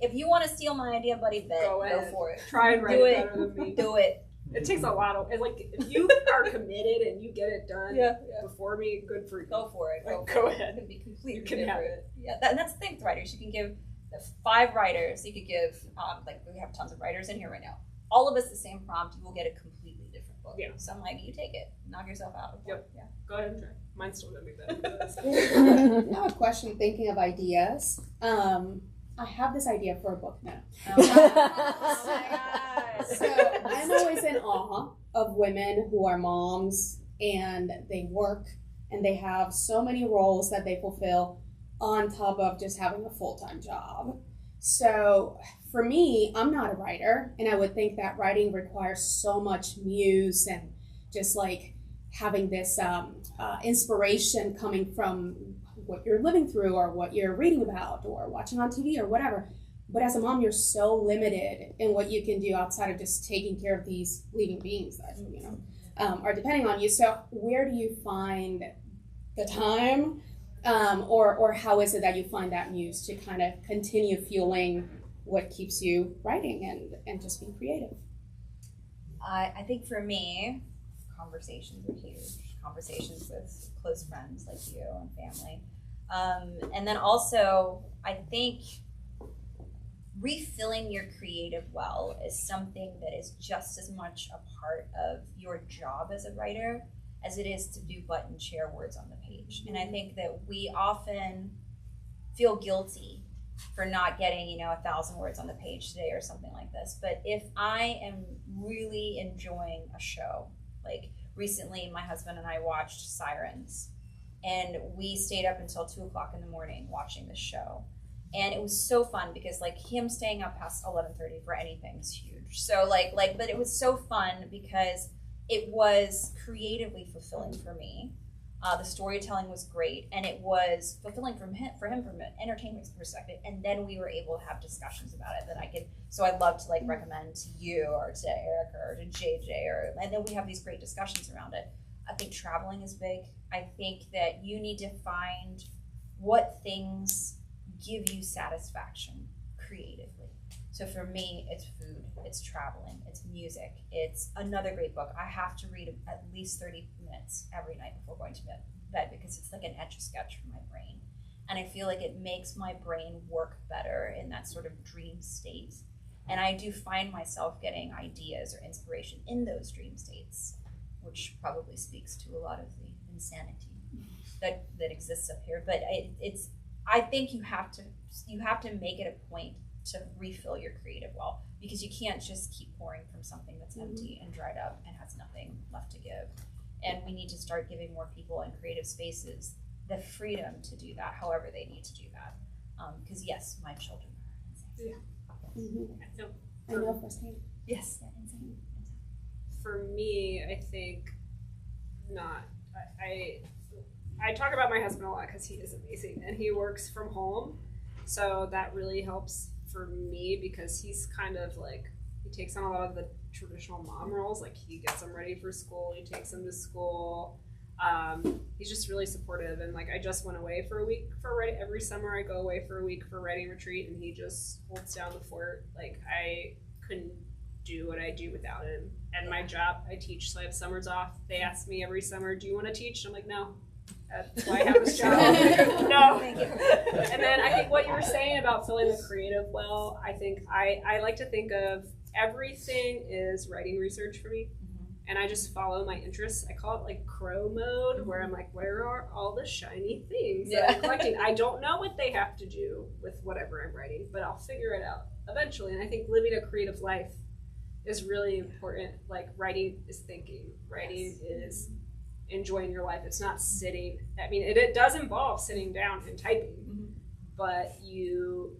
Speaker 1: if you want to steal my idea, buddy, go for it.
Speaker 2: Try and write it better than me.
Speaker 1: Do it.
Speaker 2: It takes a lot of, like, if you are committed and you get it done before me, good for you.
Speaker 1: Go for it.
Speaker 2: Go ahead.
Speaker 1: It can be completely
Speaker 2: You can have
Speaker 1: different. Yeah, and that's the thing with writers. You can give 5 writers. You could give, like, we have tons of writers in here right now. All of us the same prompt, you will get a completely different book.
Speaker 2: Yeah.
Speaker 1: So I'm like, you take it, knock yourself out.
Speaker 2: Yep.
Speaker 1: Yeah.
Speaker 2: Go ahead and try. Mine's still gonna be better.
Speaker 3: Now a question, thinking of ideas. I have this idea for a book now.
Speaker 1: Oh my God.
Speaker 3: So I'm always in awe of women who are moms and they work and they have so many roles that they fulfill on top of just having a full-time job. So for me, I'm not a writer, and I would think that writing requires so much muse and just like having this inspiration coming from what you're living through or what you're reading about or watching on TV or whatever. But as a mom, you're so limited in what you can do outside of just taking care of these living beings that are depending on you. So where do you find the time, or how is it that you find that muse to kind of continue fueling what keeps you writing and just being creative?
Speaker 1: I think for me, conversations are huge. Conversations with close friends like you and family. And then also, I think refilling your creative well is something that is just as much a part of your job as a writer as it is to do but and share words on the page. And I think that we often feel guilty for not getting, 1,000 words on the page today or something like this. But if I am really enjoying a show, like recently my husband and I watched Sirens, and we stayed up until 2:00 in the morning watching the show. And it was so fun because like him staying up past 11:30 for anything is huge. So but it was so fun because it was creatively fulfilling for me. The storytelling was great, and it was fulfilling for him from an entertainment perspective. And then we were able to have discussions about it that I could. So I'd love to recommend to you or to Eric or to JJ, and then we have these great discussions around it. I think traveling is big. I think that you need to find what things give you satisfaction creatively. So for me, it's food, it's traveling, it's music, it's another great book. I have to read at least 30 minutes every night before going to bed because it's like an etch-a-sketch for my brain. And I feel like it makes my brain work better in that sort of dream state. And I do find myself getting ideas or inspiration in those dream states, which probably speaks to a lot of the insanity that exists up here. But I think you have to make it a point to refill your creative well, because you can't just keep pouring from something that's empty and dried up and has nothing left to give. And we need to start giving more people in creative spaces the freedom to do that, however they need to do that. Because yes, my children are insane.
Speaker 2: Yeah.
Speaker 3: Mm-hmm. I know firsthand.
Speaker 1: Yes, they're insane.
Speaker 2: For me, I think not. I talk about my husband a lot because he is amazing and he works from home. So that really helps for me because he's kind of like, he takes on a lot of the traditional mom roles. Like he gets them ready for school, he takes them to school. He's just really supportive. And like, I just went away for a week for writing. Every summer I go away for a week for writing retreat and he just holds down the fort. Like I couldn't do what I do without him. And my job, I teach, so I have summers off. They ask me every summer, do you want to teach? I'm like, no. That's why I have this job. No.
Speaker 1: Thank you.
Speaker 2: And then I think what you were saying about filling the creative well, I think I like to think of everything is writing research for me. And I just follow my interests. I call it like crow mode, where I'm like, where are all the shiny things that I'm collecting? I don't know what they have to do with whatever I'm writing, but I'll figure it out eventually. And I think living a creative life is really important. Like writing is thinking. Writing is enjoying your life. It's not sitting. I mean, it does involve sitting down and typing, but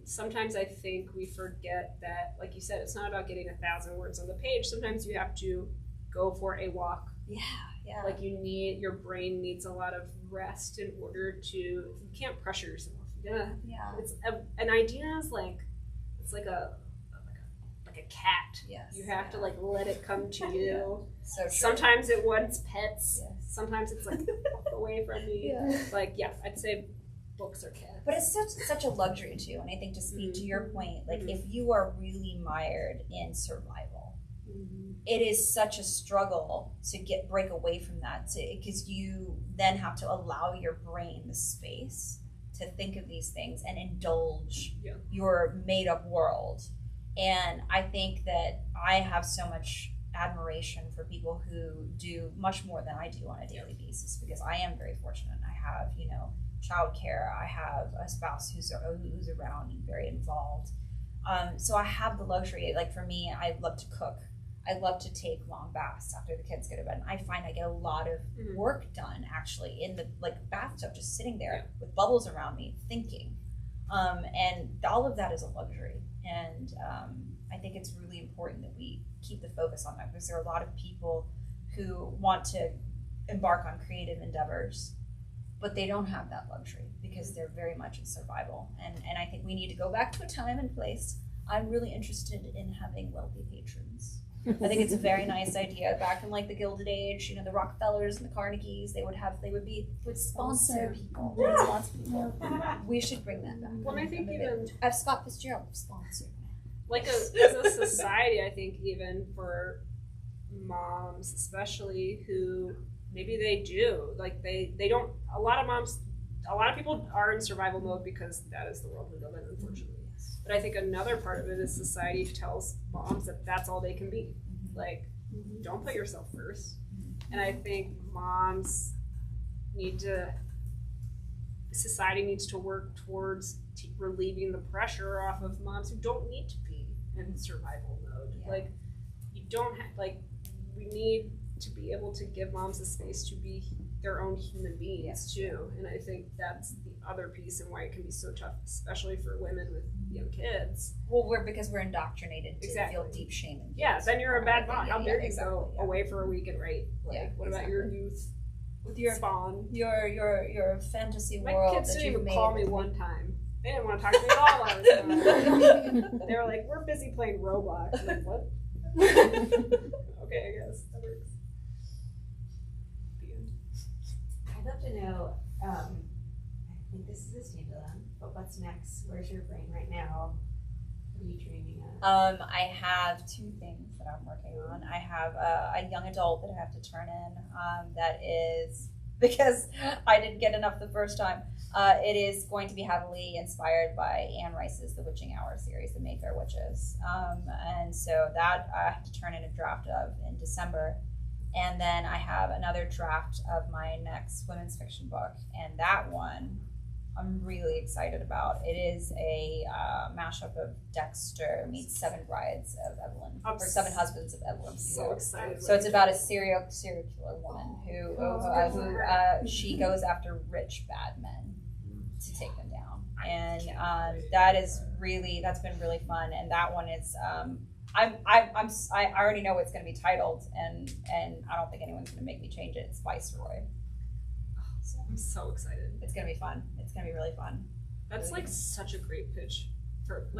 Speaker 2: sometimes I think we forget that, like you said, it's not about getting 1,000 words on the page. Sometimes you have to go for a walk. Yeah. Like your brain needs a lot of rest in order to, you can't pressure yourself. It's an idea is like it's like a cat.
Speaker 1: Yes.
Speaker 2: You have to like let it come to you.
Speaker 1: So true.
Speaker 2: Sometimes it wants pets.
Speaker 1: Yes.
Speaker 2: Sometimes it's like walk away from me.
Speaker 1: Yeah.
Speaker 2: Like I'd say books are cats.
Speaker 1: But it's such a luxury too, and I think to speak to your point, like
Speaker 2: Mhm.
Speaker 1: if you are really mired in survival,
Speaker 2: Mm-hmm.
Speaker 1: it is such a struggle to break away from that, because you then have to allow your brain the space to think of these things and indulge your made up world. And I think that I have so much admiration for people who do much more than I do on a daily basis, because I am very fortunate. I have, childcare. I have a spouse who's around and very involved. So I have the luxury. Like for me, I love to cook. I love to take long baths after the kids go to bed. And I find I get a lot of work done actually in the bathtub, just sitting there with bubbles around me, thinking. And all of that is a luxury. And I think it's really important that we keep the focus on that, because there are a lot of people who want to embark on creative endeavors, but they don't have that luxury because they're very much in survival. And I think we need to go back to a time and place. I'm really interested in having wealthy patrons. I think it's a very nice idea. Back in the Gilded Age, the Rockefellers and the Carnegies, they would sponsor people. They would sponsor people. We should bring that back.
Speaker 2: Well, I think even
Speaker 1: Scott Fitzgerald sponsored.
Speaker 2: as a society, I think even for moms, especially who maybe they do they don't. A lot of people are in survival mode because that is the world we live in, unfortunately. But I think another part of it is society tells moms that that's all they can be. Don't put yourself first. And I think society needs to work towards relieving the pressure off of moms who don't need to be in survival mode. Yeah. We need to be able to give moms the space to be their own human beings too. And I think that's the other piece and why it can be so tough, especially for women with young kids.
Speaker 1: Well, because we're indoctrinated to feel deep shame and guilt.
Speaker 2: Yeah, then you're a bad mom. How dare you go away for a week and write? What about your youth with your spawn?
Speaker 1: Your fantasy
Speaker 2: My
Speaker 1: world.
Speaker 2: My kids
Speaker 1: that
Speaker 2: didn't even
Speaker 1: you've
Speaker 2: call
Speaker 1: made.
Speaker 2: me one time. They didn't want to talk to me at all. They were like, "We're busy playing Roblox." I'm like, what? Okay, I guess that works. The end.
Speaker 8: I'd love to know, I think this is a standalone, but what's next? Where's your brain right now? What are you dreaming of?
Speaker 1: I have two things that I'm working on. I have a young adult that I have to turn in that is, because I didn't get enough the first time, it is going to be heavily inspired by Anne Rice's The Witching Hour series, The Mayfair Witches. And so that I have to turn in a draft of in December. And then I have another draft of my next women's fiction book. And that one I'm really excited about. It is a mashup of Dexter meets Seven Brides of Evelyn, or Seven Husbands of Evelyn.
Speaker 2: So excited.
Speaker 1: So it's about a serial killer woman who she goes after rich bad men to take them down, and that's been really fun. And that one is I already know it's going to be titled, and I don't think anyone's going to make me change it. It's Viceroy.
Speaker 2: So I'm so excited.
Speaker 1: It's going to be fun. It's going to be really fun.
Speaker 2: That's
Speaker 1: really
Speaker 2: such a great pitch for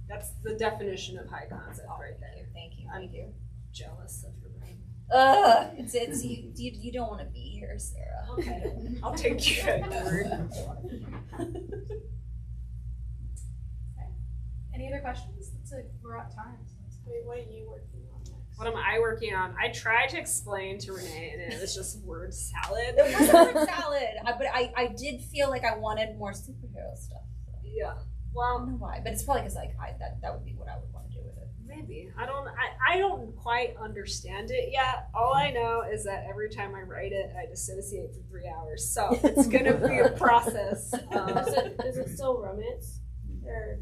Speaker 2: that's the definition of high concept right there.
Speaker 1: Thank you.
Speaker 2: I'm jealous of your brain.
Speaker 1: It's you don't want to be here, Sarah.
Speaker 2: Okay. I'll take you at your word.
Speaker 9: Any other questions? We're at time.
Speaker 6: Wait, what are you working on next?
Speaker 2: What am I working on? I tried to explain to Renee, and it was just word salad.
Speaker 1: It was word salad, but I did feel like I wanted more superhero stuff. So.
Speaker 2: Yeah.
Speaker 1: I
Speaker 2: Well,
Speaker 1: don't know why, but it's probably because that would be what I would want to do with it.
Speaker 2: maybe. I don't quite understand it yet. All I know is that every time I write it, I dissociate for 3 hours. So it's gonna be a process.
Speaker 6: Is it still romance? Or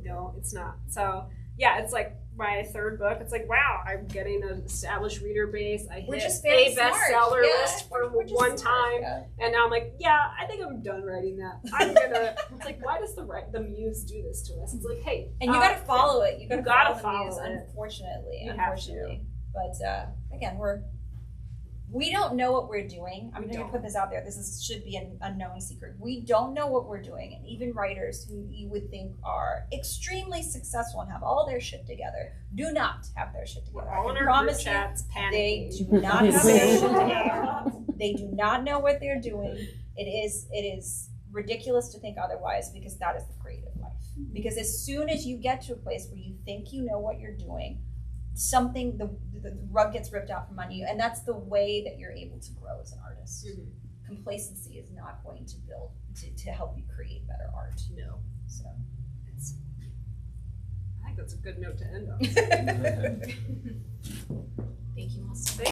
Speaker 2: No, it's not. So yeah, it's like my third book. It's like, wow, I'm getting an established reader base. I
Speaker 1: We're
Speaker 2: hit
Speaker 1: just very
Speaker 2: a bestseller
Speaker 1: smart.
Speaker 2: list for
Speaker 1: We're just
Speaker 2: one
Speaker 1: smart,
Speaker 2: time,
Speaker 1: yeah.
Speaker 2: and now I'm like, yeah, I think I'm done writing that. I'm gonna. It's like, why does the muse do this to us? It's like, hey,
Speaker 1: And you gotta follow it. You gotta
Speaker 2: follow
Speaker 1: the muse,
Speaker 2: it.
Speaker 1: unfortunately.
Speaker 2: You have to.
Speaker 1: But again, we don't know what we're doing. I'm going to put this out there. Should be a known secret. We don't know what we're doing. And even writers who you would think are extremely successful and have all their shit together do not have their shit together.
Speaker 2: We're all in our group chats panicking.
Speaker 1: They do not have their shit together. They do not know what they're doing. It is ridiculous to think otherwise, because that is the creative life. Because as soon as you get to a place where you think you know what you're doing, something, the rug gets ripped out from under you, and that's the way that you're able to grow as an artist. Complacency is not going to build to help you create better art.
Speaker 2: No.
Speaker 1: So
Speaker 2: I think that's a good note to end on.
Speaker 1: thank you all so much.